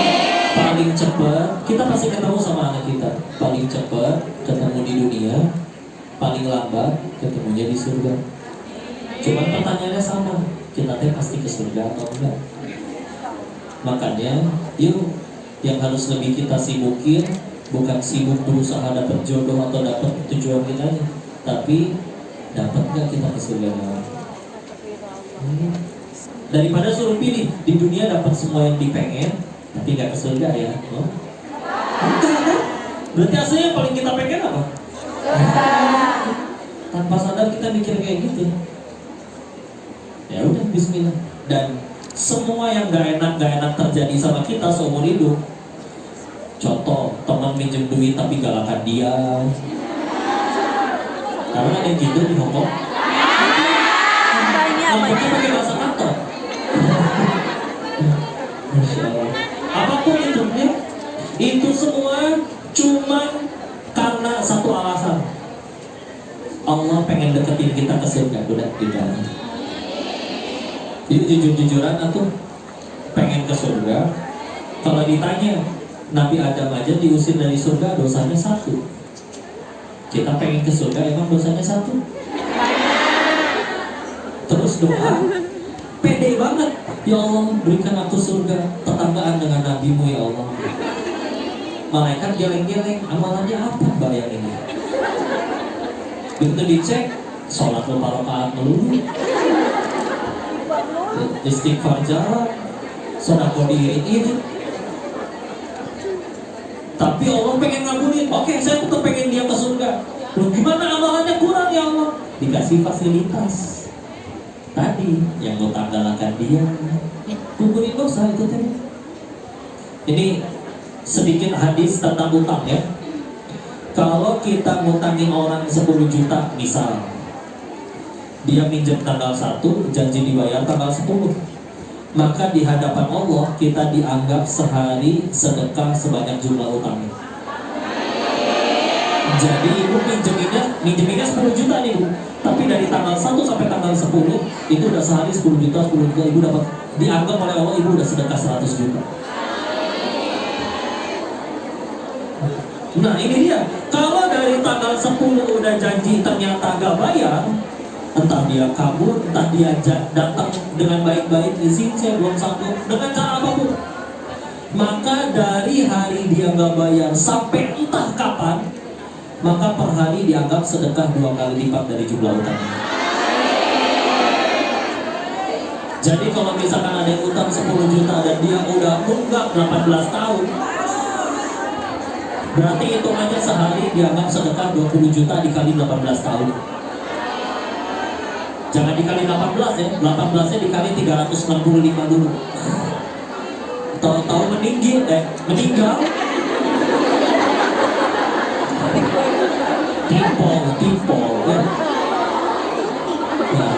paling cepat kita pasti ketemu sama anak kita. Paling cepat ketemu di dunia, paling lambat ketemunya di surga. Cuman pertanyaannya sama, kita teh pasti ke surga atau enggak? Makanya, yuk yang harus lebih kita sibukin bukan sibuk berusaha dapat jodoh atau dapat tujuan kita, tapi dapat nggak kita ke surga? Daripada suruh pilih di dunia dapat semua yang dipengen, tapi nggak ke surga ya? Oh? Enggak kan? Berarti aslinya yang paling kita pengen apa? Tanpa sadar kita mikir kayak gitu. Ya udah, Bismillah. Dan semua yang gak enak terjadi sama kita seumur hidup. Contoh, teman minjem duit tapi galakan dia. Karena ada yang gitu di Hongkong. Banyak pakai bahasa kantor. Masya Allah. Apapun itu semua cuma karena satu alasan. Allah pengen deketin kita ke surga, udah tidak. Jadi jujur-jujuran aku pengen ke surga. Kalau ditanya, Nabi Adam aja diusir dari surga dosanya 1. Kita pengen ke surga emang dosanya 1. Terus doa, pede banget. Ya Allah, berikan aku surga, tetanggaan dengan Nabimu ya Allah. Malaikat geleng-geleng, amalannya apa bayangin ini? Begitu dicek, sholat 5 rakaat melulu, istighfar jalan, sedekah diirit-irit. Tapi Allah pengen ngabulin. Oke, saya tetap pengen dia ke surga. Loh gimana amalannya kurang ya Allah? Dikasih fasilitas. Tadi yang ngutang-galakan dia, gugurin dosa itu tadi. Ini sedikit hadis tentang utang ya. Kalau kita ngutangin orang 10 juta misal, dia minjem tanggal 1, janji dibayar tanggal 10, maka di hadapan Allah kita dianggap sehari sedekah sebanyak jumlah utangnya. Jadi ibu minjeminnya 10 juta nih Bu, tapi dari tanggal 1 sampai tanggal 10 itu udah sehari 10 juta ibu dapat, dianggap oleh Allah ibu udah sedekah 100 juta. Nah ini dia, kalau dari tanggal 10 udah janji ternyata gak bayar, entah dia kabur, entah dia datang dengan baik-baik, izin saya belum sanggup, dengan cara apapun, maka dari hari dia gak bayar sampai entah kapan, maka per hari dianggap sedekah 2 kali lipat dari jumlah utangnya. Jadi kalau misalkan ada yang utang 10 juta dan dia udah nunggak 18 tahun, berarti hitungannya sehari dianggap sedekah 20 juta dikali 18 tahun. Jangan dikali 18 ya, 18 nya dikali 365 dulu. Tahu-tahu meninggal. Timpol ya. Nah,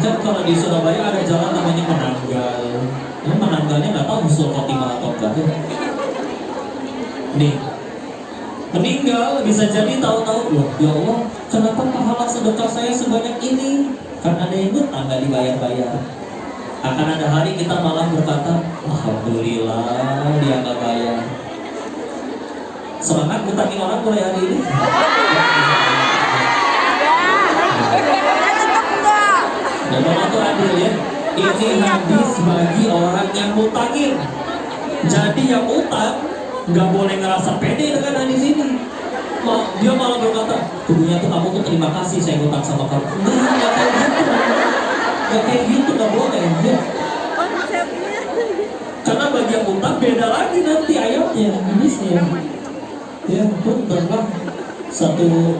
kan kalau di Surabaya ada jalan namanya Menanggal. Menanggalnya nggak tahu husnul khotimah atau enggak. Nih, meninggal bisa jadi tahu-tahu loh, ya Allah, kenapa pahala sedekah saya sebanyak ini? Kan ada yang ngutang nggak dibayar-bayar. Akan ada hari kita malah berkata, alhamdulillah dia nggak bayar. Semangat ngutangin orang mulai hari ini. Dan Allah tuh adil ya. Ini hadis bagi orang yang ngutangin. Jadi yang utang nggak boleh ngerasa pede dengan hadis ini. Dia malah berkata, kudunya tuh kamu tuh terima kasih saya ngutang sama kamu. Nggak kayak gitu. Nggak kayak gitu, nggak boleh ya. Karena bagi yang utang beda lagi nanti ayatnya, hadisnya. Ya, benar. Satu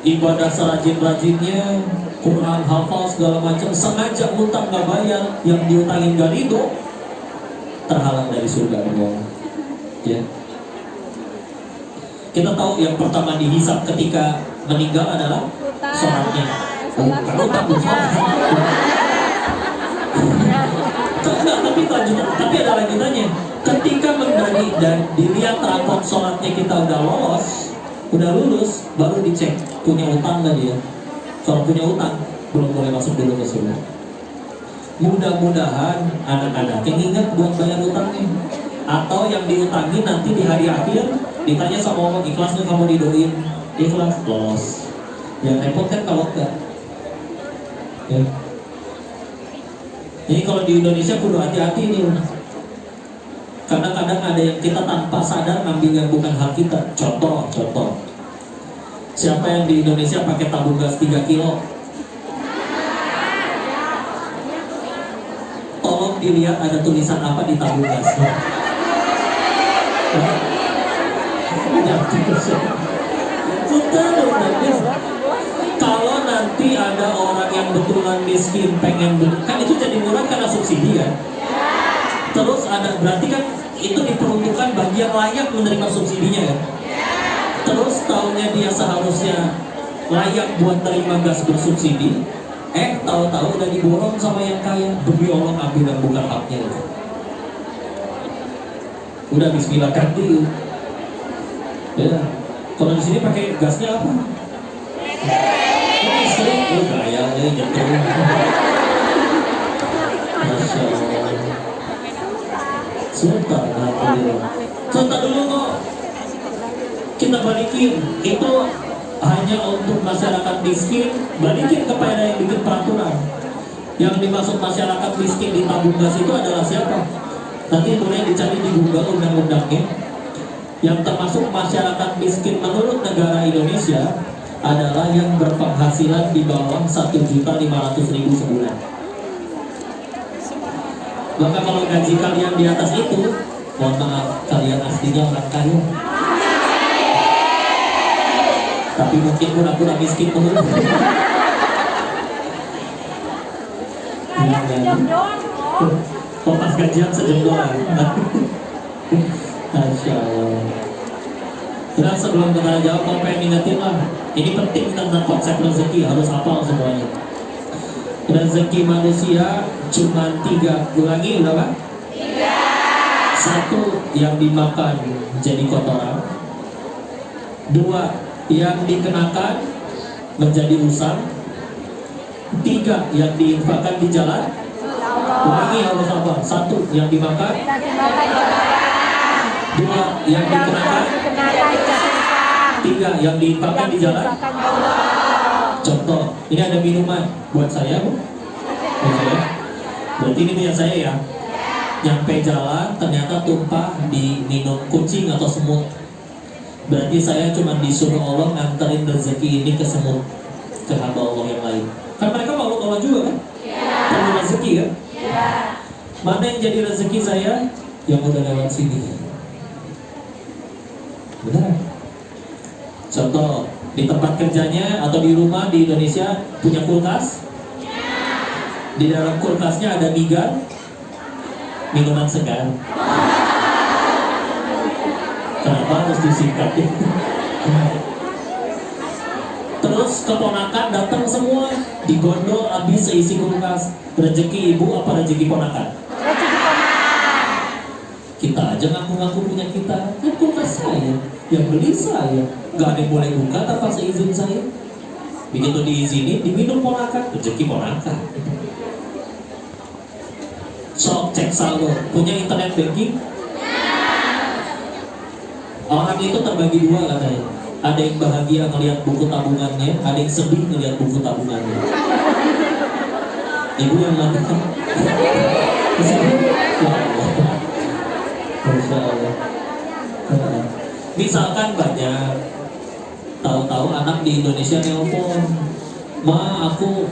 ibadah serajin-rajinnya, Quran hafal segala macam, sengaja utang nggak bayar, yang diutangin gak ridho, terhalang dari surga Allah. Ya. Kita tahu yang pertama dihisab ketika meninggal adalah sholatnya. Utang tapi ada lanjutannya. Ketika menjadi dan dilihat rapor sholatnya kita udah lolos, udah lulus, baru dicek punya utang nggak dia. Kalau punya utang belum boleh masuk dulu ke surga. Mudah-mudahan anak-anak yang ingat buat bayar utangnya, atau yang diutangi nanti di hari akhir ditanya sama Allah, ikhlas nggak kamu didoain? Ikhlas, lolos. Yang repot kan kalau enggak. Ya. Jadi kalau di Indonesia kudu hati-hati nih. Kadang-kadang ada yang kita tanpa sadar ngambil yang bukan hak kita. Contoh. Siapa yang di Indonesia pakai tabung gas 3 kilo? Tolong dilihat ada tulisan apa di tabung gasnya. Kalau nanti ada orang yang betulan miskin pengen beli, kan itu jadi murah karena subsidi ya. Terus ada, berarti kan itu diperuntukkan bagi yang layak menerima subsidinya ya. Terus tahunnya dia seharusnya layak buat terima gas bersubsidi, tahu-tahu udah diborong sama yang kaya. Demi Allah ambil yang bukan haknya. Udah bismillah ganti. Ya, kalau di sini pakai gasnya apa? Listrik, gaya nyetor. Masya Allah. Sebentar dulu kok. Kita balikin, itu hanya untuk masyarakat miskin. Balikin kepada yang bikin peraturan. Yang dimaksud masyarakat miskin di tabung gas itu adalah siapa? Nanti boleh dicari di Google undang-undangnya. Yang termasuk masyarakat miskin menurut negara Indonesia adalah yang berpenghasilan di bawah 1.500.000 sebulan. Maka kalau gaji kalian di atas itu, mohon maaf, kalian aslinya orang kaya. Tapi mungkin pura-pura miskin menurut. Kok pas gajian sejam doang. Masya Allah. Nah, sebelum kita jawab, mau pengen ingetin lah. Ini penting tentang konsep rezeki, harus hafal semuanya. Rezeki manusia cuma 3. Ulangi, udah Pak? 3. 1 yang dimakan jadi kotoran. 2 yang dikenakan menjadi usang. 3 yang diinfakkan di jalan. Ulangi, harus hafal. 1 yang dimakan. 2 yang dikenakan. 3 yang diinfakkan di jalan. Contoh, ini ada minuman buat saya, Bu. Buat saya. Berarti ini punya saya ya. Nyampe jalan ternyata tumpah diminum kucing atau semut. Berarti saya cuma disuruh Allah nganterin rezeki ini ke semut, ke hamba Allah yang lain. Kan mereka makhluk Allah juga kan? Perlu rezeki kan? Mana yang jadi rezeki saya? Yang udah lewat sini. Benar? Contoh, di tempat kerjanya atau di rumah di Indonesia punya kulkas. Di dalam kulkasnya ada migan, minuman segar. Kenapa harus disingkat ya? Terus keponakan datang semua, digondol habis seisi kulkas. Rezeki ibu apa rezeki ponakan? Rezeki ponakan. Kita aja ngaku-ngaku punya kita, kan kulkas saya. Yang beli saya, nggak ada yang boleh buka tanpa seizin saya. Begitu diizinin, diminum ponakan, rezeki ponakan. Sok cek saldo, punya internet banking? Orang itu terbagi dua katanya. Ada yang bahagia melihat buku tabungannya, ada yang sedih melihat buku tabungannya. Ibu yang mana? Masya Allah. Misalkan banyak, tahu-tahu anak di Indonesia nelpon, "Ma, aku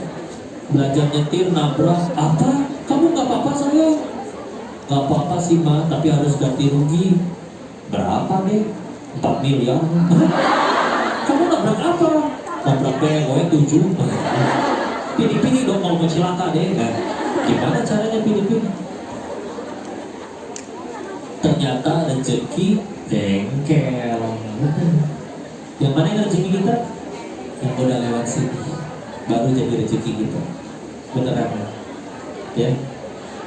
belajar nyetir nabrak." "Apa? Kamu nggak apa-apa sayang?" "Nggak apa-apa sih Ma, tapi harus ganti rugi." "Berapa deh?" 4 miliar. "Kamu nabrak apa?" "Nabrak BMW 7." "Pilih-pilih dong kalau mau celaka deh." Nah, gimana caranya pilih-pilih? Ternyata rezeki bengkel. Yang mana yang rezeki kita? Yang udah lewat sini baru jadi rezeki kita. Beneran ya?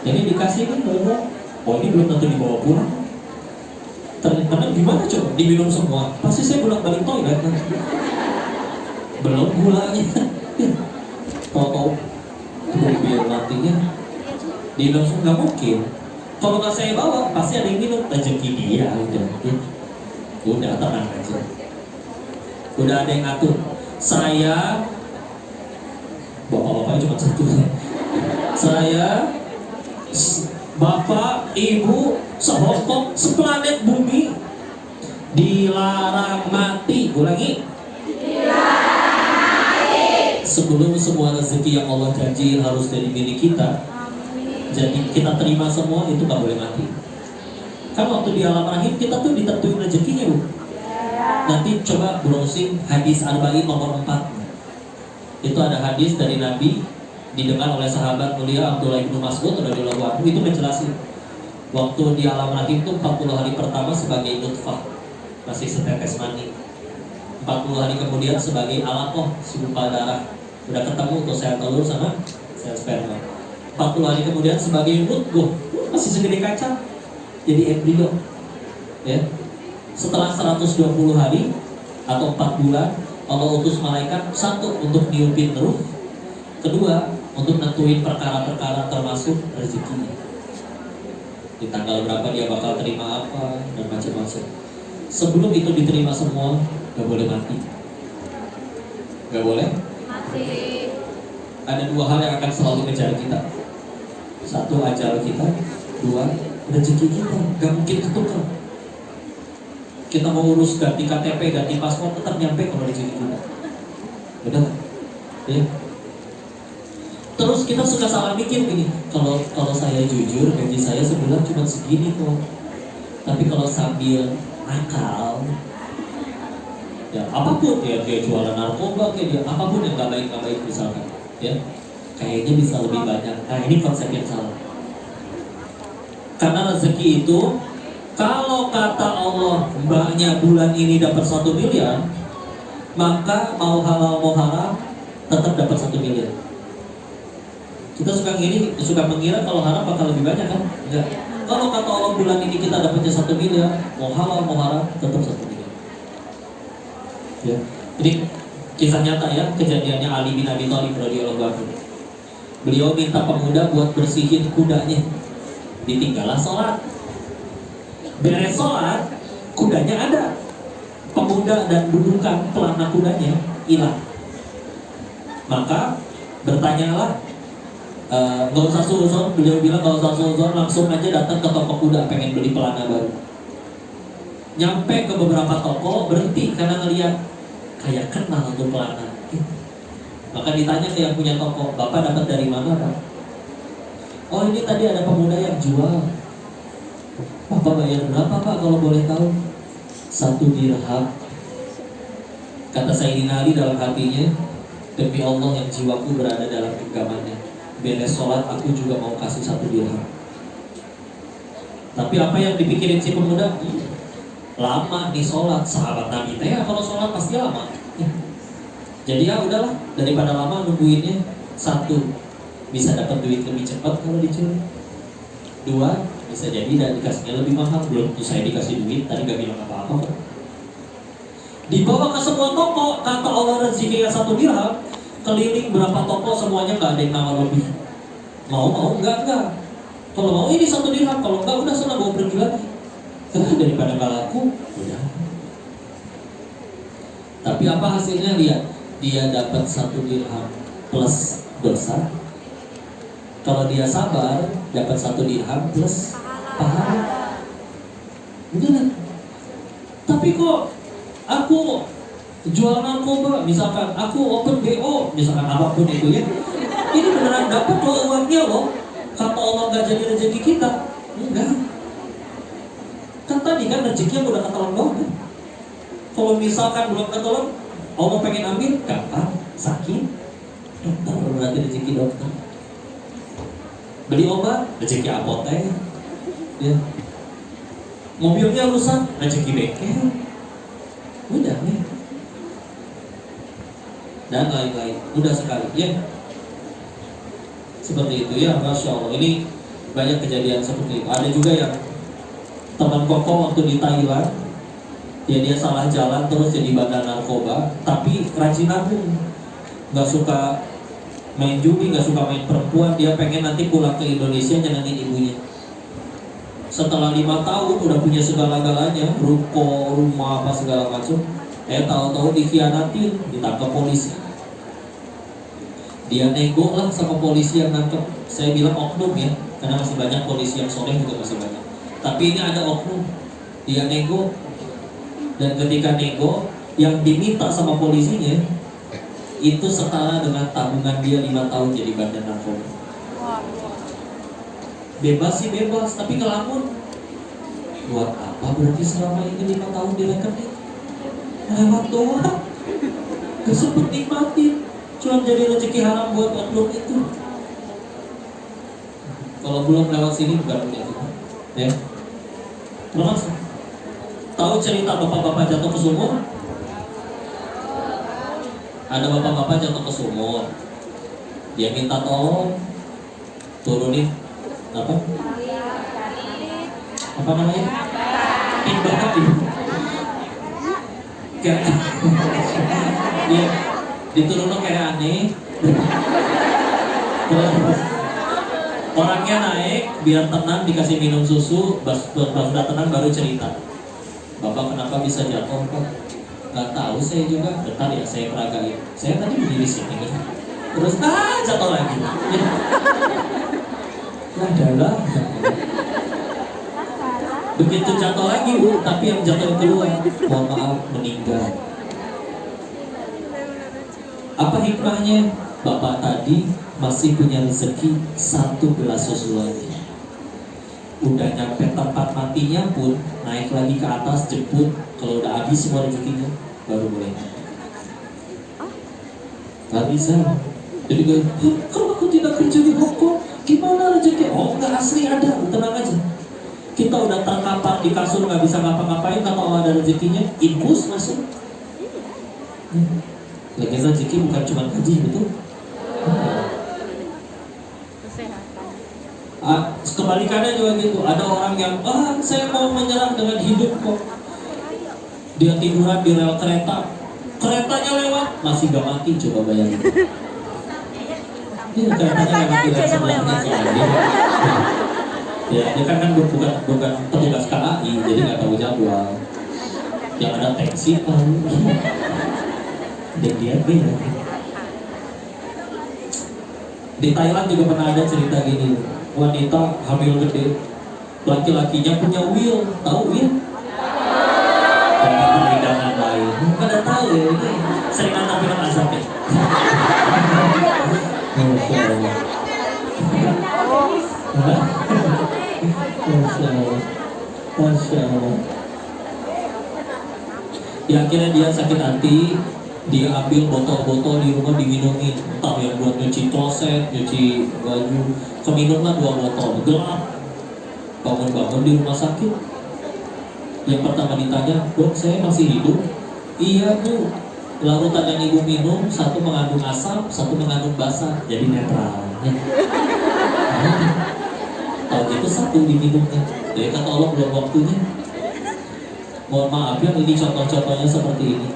Jadi dikasih nih baru, oh ini belum tentu dibawa pulang. Ternyata gimana coba? Diminum semua. Pasti saya bolak-balik toilet kan? Belum gulanya. Tahu-tahu biar nantinya diminum semua, nggak mungkin. Kalau nggak saya bawa, pasti ada yang minum. Rezeki dia udah tenang aja. Udah ada yang ngatur. Saya bapak-bapak cuma satu. Saya, bapak, ibu, sehongkong, seplanet bumi dilarang mati. Ulangi. Sebelum semua rezeki yang Allah janji harus jadi milik kita, jadi kita terima semua, itu gak boleh mati. Kan waktu di alam rahim kita tuh ditentuin rezekinya Bu. Nanti coba browsing hadis Arba'in nomor 4. Itu ada hadis dari Nabi didengar oleh sahabat mulia Abdullah bin Mas'ud radhiyallahu anhu. Itu menjelasin waktu di alam rahim itu 40 hari pertama sebagai nutfah, masih setetes mani. 40 hari kemudian sebagai alaqah, segumpal darah, udah ketemu tuh sel telur sama sel sperma. 40 hari kemudian sebagai mudghah, masih segede kaca, jadi embrio. Ya. Setelah 120 hari atau 4 bulan, Allah utus malaikat, satu untuk niupin ruh, kedua untuk nentuin perkara-perkara termasuk rezeki. Di tanggal berapa dia bakal terima apa dan macam-macam. Sebelum itu diterima semua, gak boleh mati. Gak boleh mati. Ada 2 hal yang akan selalu ngejar kita. 1 ajal kita, 2 rezeki kita. Gak mungkin ketukar. Kita mau urus ganti KTP, ganti paspor, tetap nyampe kalau rezeki kita. Benar? Ya. Terus kita suka salah mikir gini, kalau saya jujur gaji saya sebulan cuma segini kok. Tapi kalau sambil nakal, ya apapun ya, dia jualan narkoba kayak dia, apapun yang gak baik misalkan, ya kayaknya bisa lebih banyak. Nah ini konsep yang salah. Karena rezeki itu, kalau kata Allah mbaknya bulan ini dapat 1 miliar, maka mau halal mau haram tetap dapat 1 miliar. Kita suka mengira kalau haram bakal lebih banyak kan? Enggak. Kalau kata Allah bulan ini kita dapatnya 1 miliar, mau halal mau haram tetap 1 miliar. Ya. Jadi kisah nyata ya, kejadiannya Ali bin Abi Thalib radhiyallahu anhu. Beliau minta pemuda buat bersihin kudanya. Ditinggallah sholat. Beres sholat, kudanya ada. Pemuda dan dudukan pelana kudanya hilang. Maka bertanyalah, nggak usah suzon, beliau bilang nggak usah suzon, langsung aja datang ke toko kuda pengen beli pelana baru. Nyampe ke beberapa toko, berhenti karena ngeliat kayak kenal tuh pelana. Maka ditanya ke yang punya toko, "Bapak dapat dari mana Pak?" "Oh ini tadi ada pemuda yang jual." "Bapak bayar berapa Pak kalau boleh tahu?" 1 dirham. Kata Sayyidina Ali dalam hatinya, demi Allah yang jiwaku berada dalam genggamannya, beres sholat aku juga mau kasih 1 dirham. Tapi apa yang dipikirin si pemuda? Lama nih sholat, sahabat Nabi teh kalau sholat pasti lama. Jadi ya udahlah, daripada lama nungguinnya, 1 bisa dapat duit lebih cepat kalau dicuri, 2 bisa jadi dan dikasihnya lebih mahal. Belum tuh saya dikasih duit, tadi gak bilang apa-apa kok. Dibawa ke semua toko, kata Allah rezekinya 1 dirham, keliling berapa toko semuanya nggak ada yang nawar lebih. Mau enggak. Kalau mau ini 1 dirham, kalau enggak udah sana bawa pergi lagi. Daripada nggak laku, udah. Tapi apa hasilnya? Lihat, dia dapat 1 dirham plus dosa. Kalau dia sabar, dapat 1 dirham plus pahala. Udah. Tapi kok aku jual narkoba, misalkan aku open BO, misalkan apapun itu ya, ini beneran dapat loh uangnya loh. Kata Allah nggak jadi rezeki kita, enggak. Kan tadi kan rezekinya udah ketelan banget. Kalau misalkan belum ketelan, Allah pengen ambil, gampang, sakit, dokter berarti rezeki dokter. Beli obat, rezeki apotek, ya. Mobilnya rusak, rezeki bengkel. Udah nih. Dan lain-lain, mudah sekali ya. Seperti itu ya, Masya Allah. Ini banyak kejadian seperti itu. Ada juga yang teman Koko waktu di Thailand, ya dia salah jalan terus jadi bandar narkoba, tapi rajin nabung, nggak suka main judi, nggak suka main perempuan. Dia pengen nanti pulang ke Indonesia nyenengin ibunya. Setelah 5 tahun udah punya segala-galanya, ruko, rumah, apa segala macam. Tahu-tahu dikhianatin, ditangkap polisi. Dia nego lah sama polisi yang nangkep. Saya bilang oknum ya, karena masih banyak polisi yang soleh juga masih banyak. Tapi ini ada oknum. Dia nego, dan ketika nego, yang diminta sama polisinya itu setara dengan tabungan dia 5 tahun jadi bandar narkoba. Bebas sih bebas, tapi ngelamun. Buat apa berarti selama ini 5 tahun direkening? Lewat doang, gak sempet nikmatin, cuma jadi rezeki haram buat oknum itu. Kalau belum lewat sini bukan punya kita, ya. Terus tahu cerita bapak-bapak jatuh ke sumur? Ada bapak-bapak jatuh ke sumur, dia minta tolong turunin apa namanya? Timbangan ibu. Kayak dia diturunkan kayak aneh. Terus orangnya naik biar tenang, dikasih minum susu, sudah tenang baru cerita. Bapak kenapa bisa jatuh Pak? Gak tahu saya juga. Bentar ya saya peragain. Saya tadi berdiri sini nih. Terus jatuh lagi. Adalah. Begitu jatuh lagi Bu, tapi yang jatuh keluar, mohon maaf, meninggal. Apa hikmahnya? Bapak tadi masih punya rezeki 1 gelas susu lagi. Udah nyampe tempat matinya pun naik lagi ke atas jemput. Kalau udah habis semua rezekinya baru boleh. Gak bisa. Jadi kalau aku tidak kerja di Hongkong, gimana rezeki? Oh nggak, asli ada, tenang aja. Kita udah terkapar di kasur nggak bisa ngapa-ngapain, kalau ada rezekinya, infus masuk. Lagi rezeki bukan cuma gaji, betul? Kebalikannya juga gitu. Ada orang yang saya mau menyerah dengan hidup kok. Dia tiduran di rel kereta, keretanya lewat masih gak mati, coba bayangin. Ini keretanya lewat sebelahnya. Ya, dia kan bukan petugas KAI, jadi nggak tahu jadwal. Yang ada taksi tahu. Dan dia beda. Di Thailand juga pernah ada cerita gini, wanita hamil gede, laki-lakinya punya will, tahu will? Dan perhidangan lain, pada tahu ya, ini sering nonton film azab ya. Masya Allah. Masya Allah. Ya akhirnya dia sakit hati, dia ambil botol-botol di rumah diminumin, entah yang buat nyuci kloset, nyuci baju, keminumlah 2 botol, gelap. Bangun-bangun di rumah sakit. Yang pertama ditanya, dok saya masih hidup? Iya Bu, larutan yang ibu minum, 1 mengandung asam, 1 mengandung basa, jadi netral. Kalau gitu 1 diminumnya. Jadi kata Allah belum waktunya. Mohon maaf ya, ini contoh-contohnya seperti ini.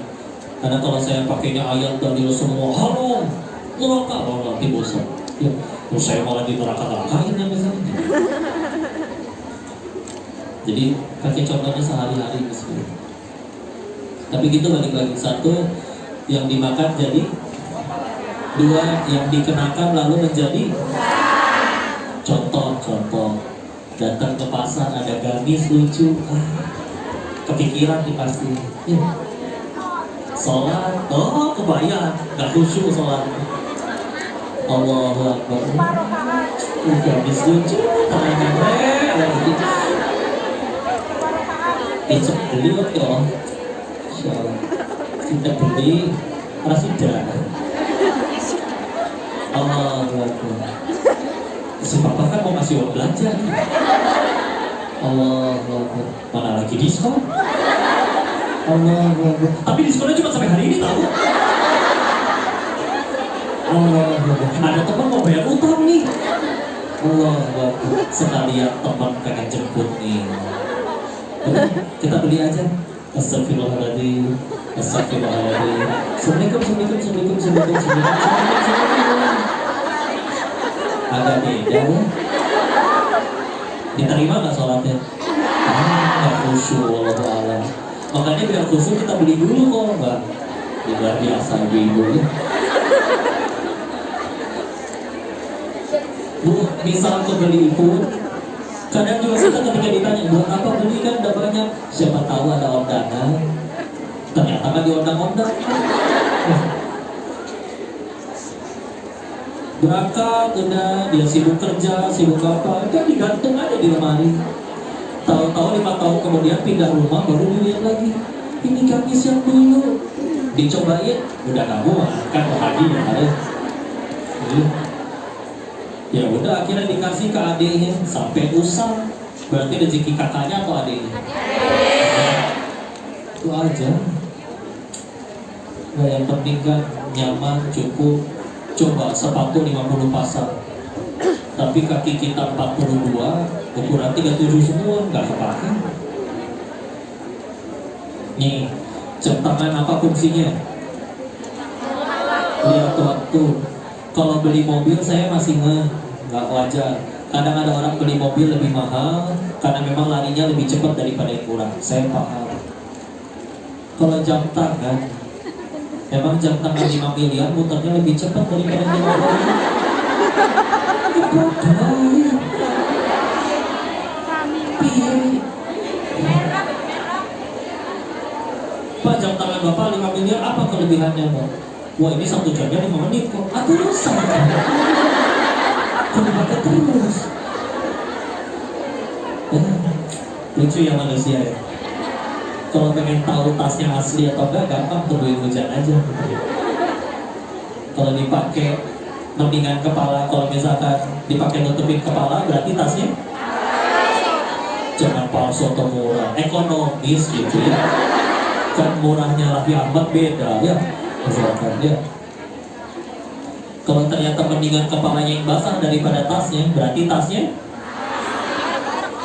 Karena kalau saya pakainya ayat dan dia semua halo neraka, oh nanti bosan. Ya, terus saya malah di neraka-nerakain yang misalnya. Jadi pakai contohnya sehari-hari misalnya. Tapi gitu balik lagi, satu yang dimakan jadi, dua yang dikenakan lalu menjadi. Contoh datang ke pasar ada gamis lucu, kepikiran nih pasti. Sholat, oh kebayang, gak khusyuk sholat. Allahu Akbar. Gamis lucu, besok beli ya. Insyaallah. Kita beli, sudah. Allahu Akbar. Si papa kan mau ngasih uang belanja nih. Allahu Akbar. Mana lagi diskon? Allahu Akbar. Tapi diskonnya cuma sampai hari ini tahu. Allahu Akbar. Ada teman mau bayar utang nih. Allahu Akbar. Sekalian teman pengen jemput nih. Udah, kita beli aja. Astagfirullahaladzim. Astagfirullahaladzim. Assalamualaikum. Agak beda ya. Diterima nggak sholatnya? Nggak khusyuk, wallahu a'lam. Makanya biar khusyuk kita beli dulu kok, Mbak. Luar biasa ibu ya. Bu, misal kebeli pun kadang juga kita ketika ditanya buat apa beli kan udah banyak, siapa tahu ada undangan, ternyata kan diundang-undang. Berangkat udah dia sibuk kerja, sibuk apa, kan digantung aja di lemari. Tahu-tahu 5 tahun kemudian pindah rumah baru dilihat lagi, ini gamis yang dulu dicobain, udah kamu kan bahagia ya. Ya udah akhirnya dikasih ke adiknya sampai usang, berarti rezeki kakaknya atau adiknya? Itu aja. Nah, yang penting kan nyaman, cukup. Coba sepatu 50 pasang, tapi kaki kita 42, ukuran 37 semua, nggak kepake. Nih, jam tangan apa fungsinya? Lihat waktu. Kalau beli mobil saya masih nggak wajar. Kadang ada orang beli mobil lebih mahal karena memang larinya lebih cepat daripada yang kurang. Saya paham. Kalau jam tangan, memang jam tangan 5 miliar muternya lebih cepat daripada 5 miliar. Pak, jam tangan Bapak 5 miliar, apa kelebihannya Pak? Wah, ini 1 jamnya 5 menit kok. Aduh, rusak. Kok dipakai terus? Lucu ya manusia ya. Kalau pengen tahu tasnya asli atau enggak, gampang tungguin hujan aja. Kalau dipakai mendingan kepala, kalau misalkan dipakai nutupin kepala, berarti tasnya jangan palsu atau murah, ekonomis gitu ya. Kan murahnya Raffi Ahmad beda ya, misalkan ya. Kalau ternyata mendingan kepalanya yang basah daripada tasnya, berarti tasnya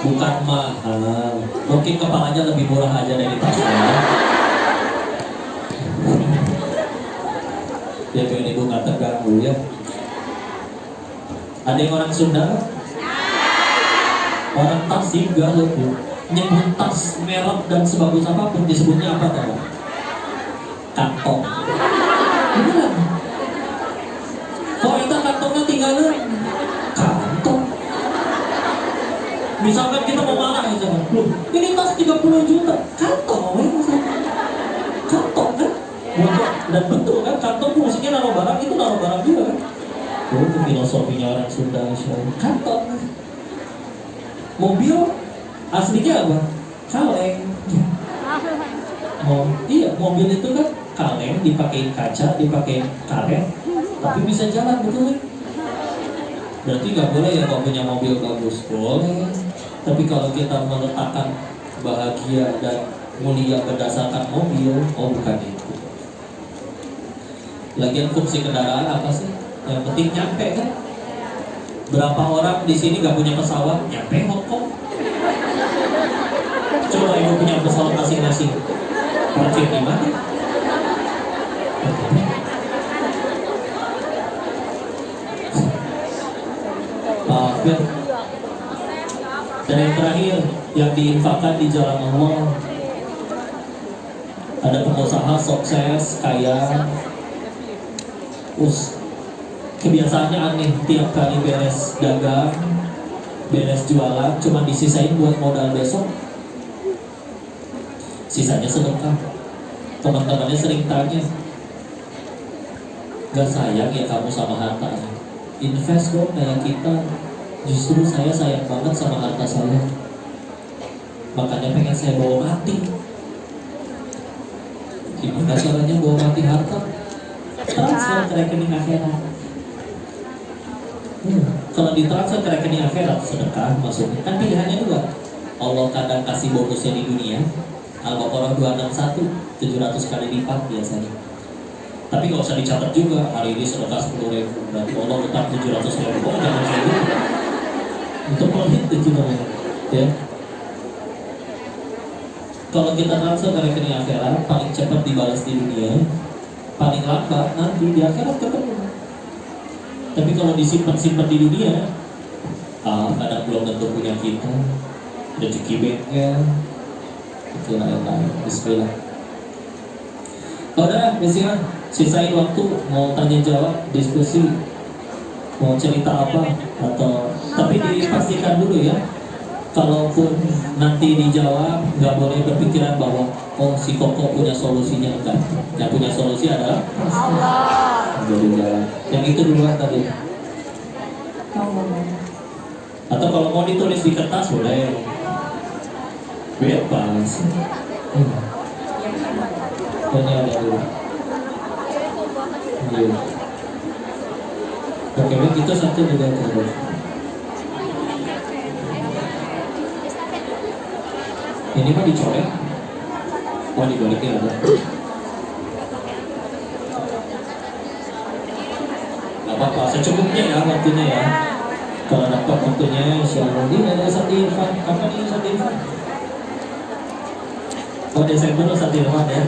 bukan mahal, mungkin kepalanya lebih murah aja dari tasnya. Ya pengen ibu nggak terganggu ya. Ada yang orang Sunda? Orang Tasik gak loh bu. Nyebut tas merek dan sebagus apapun disebutnya apa tahu? Kantong. Beneran? Kok itu kantongnya tinggalin? Kantong. Misalkan kita mau marah ya jangan, loh ini tas 30 juta, kantong ya kantong kan, dan betul kan, kantong fungsinya naruh barang, itu naruh barang juga kan. Oh itu filosofinya orang Sunda, kantong. Mobil aslinya apa? Kaleng. Iya, mobil itu kan kaleng, dipakein kaca, dipakein karet, tapi bisa jalan, betul kan? Berarti nggak boleh ya kalau punya mobil bagus, boleh. Tapi kalau kita meletakkan bahagia dan mulia berdasarkan mobil, oh bukan itu. Lagian fungsi kendaraan apa sih? Yang penting nyampe kan? Berapa orang di sini nggak punya pesawat? Nyampe Hongkong. Coba ibu punya pesawat masing-masing. Parkir di mana? Ya. Dan yang terakhir yang diinfakkan di jalan Allah, ada pengusaha sukses kaya, kebiasaannya aneh, tiap kali beres dagang, beres jualan, cuma disisain buat modal besok, sisanya sedekah. Teman-temannya sering tanya, gak sayang ya kamu sama hartanya? Invest dong kayak kita. Justru saya sayang banget sama harta saya, makanya pengen saya bawa mati. Gimana caranya bawa mati harta? Transfer ke rekening akhirat. Kalau ditransfer ke rekening akhirat, sedekah masuknya. Kan pilihannya dua. Allah kadang kasih bonusnya di dunia. Al-Baqarah 261, 700 kali lipat biasanya. Tapi nggak usah dicatat juga. Hari ini sedekah 10.000, berarti Allah letak 700.000. Oh, jangan kayak gitu. Untuk pelit itu namanya, ya. Kalau kita transfer ke rekening akhirat, paling cepat dibalas di dunia, paling lambat nanti di akhirat ketemu. Tapi kalau disimpan-simpan di dunia, kadang belum tentu punya kita, rezeki bengkel, itu lain-lain. Bismillah. Udah, bismillah. Sisain waktu, mau tanya jawab, diskusi, mau cerita apa, atau tapi dipastikan dulu ya. Kalaupun nanti dijawab, nggak boleh berpikiran bahwa oh si Koko punya solusinya, enggak. Yang punya solusi adalah Allah. Jadi jalan. Yang itu duluan tadi. Atau kalau mau ditulis di kertas boleh. Bebas. Ini ada dulu. Iya. Oke, itu satu juga terus. Ini mah dicolek. Oh, dibaliknya ada. Gak apa-apa, secukupnya ya waktunya ya. Kalau dapat waktunya, insyaallah. Ini ada Sati Irfan. Kapan ini Sati Irfan? Oh, Desember Sati Irfan ya.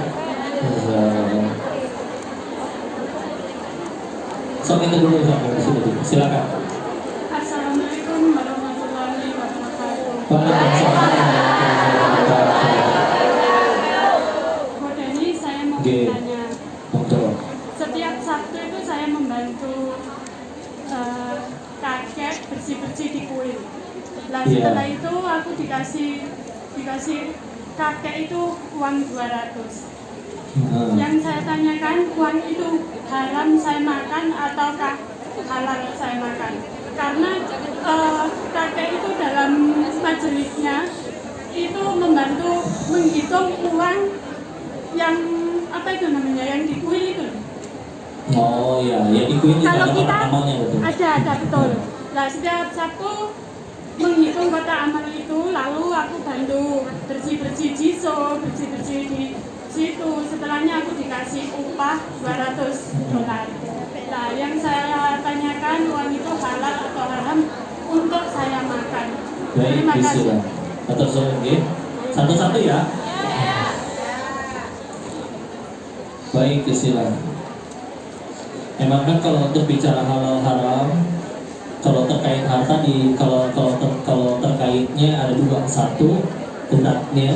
So, itu dulu sampai sini. Silakan. Assalamualaikum warahmatullahi wabarakatuh. Waalaikumsalam warahmatullahi wabarakatuh. Bu Deni, saya mau bertanya. Betul. Setiap Sabtu itu saya membantu kakek bersih-bersih di kuil. Nah, setelah itu aku dikasih kakek itu uang 200. Yang saya tanyakan, uang itu haram saya makan ataukah halal saya makan? Karena kakek itu dalam majelisnya itu membantu menghitung uang yang apa itu namanya, yang di kuil itu. Oh ya, yang di kuil itu kalau ada kita amalnya betul. Ada betul. Nah, setiap Sabtu menghitung kotak amal itu, lalu aku bantu bersih-bersih jiso, bersih-bersih di situ. Setelahnya aku dikasih upah $200. Nah, yang saya tanyakan, uang itu halal atau haram untuk saya makan. Baik, Terima kasih. bismillah. Atur soleh, satu-satu ya. Baik, bismillah. Emang kan kalau untuk bicara halal haram, kalau terkait harta kalau terkaitnya ada dua. Satu, zatnya.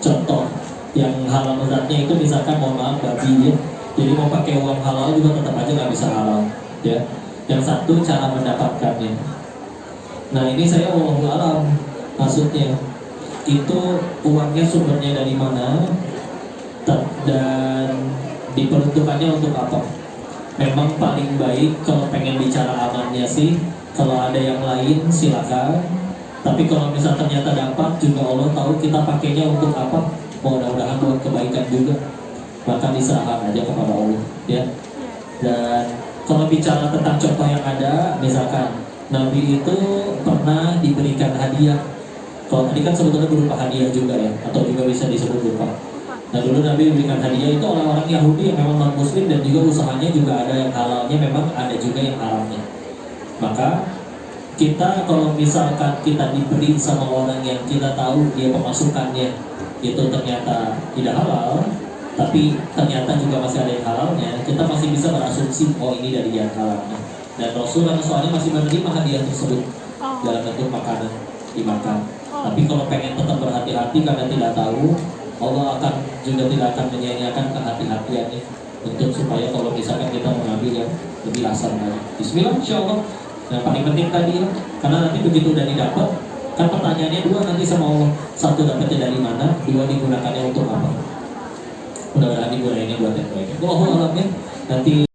Contoh yang halal zatnya itu misalkan mohon maaf babi ya. Jadi mau pakai uang halal juga tetap aja nggak bisa halal ya. Yang satu cara mendapatkannya. Nah ini saya wallahu alam, maksudnya itu uangnya sumbernya dari mana dan diperuntukannya untuk apa. Memang paling baik kalau pengen bicara amannya sih, kalau ada yang lain silakan. Tapi kalau misal ternyata dapat juga Allah tahu kita pakainya untuk apa. Mudah-mudahan buat kebaikan juga, maka diserahkan aja kepada Allah ya. Dan kalau bicara tentang contoh yang ada, misalkan Nabi itu pernah diberikan hadiah. Kalau tadi kan sebetulnya berupa hadiah juga ya, atau juga bisa disebut berupa. Nah dulu Nabi diberikan hadiah itu oleh orang Yahudi yang memang non Muslim, dan juga usahanya juga ada yang halalnya, memang ada juga yang haramnya. Maka kita kalau misalkan kita diberi sama orang yang kita tahu dia pemasukannya itu ternyata tidak halal, tapi ternyata juga masih ada yang halalnya, kita masih bisa berasumsi oh ini dari yang halalnya. Dan Rasulullah soalnya masih menerima hadiah tersebut dalam bentuk makanan dimakan. Tapi kalau pengen tetap berhati-hati karena tidak tahu, Allah akan juga tidak akan menyia-nyiakan kehati-hatiannya untuk supaya kalau misalkan kita mengambil yang lebih asal lagi. Bismillah, insyaallah. Yang paling penting tadi ya, karena nanti begitu udah didapat, kan pertanyaannya dua nanti sama Allah. Satu dapatnya dari mana, dua digunakannya untuk apa. Mudah-mudahan digunakannya buat yang baik. Wallahu a'lam ya. Nanti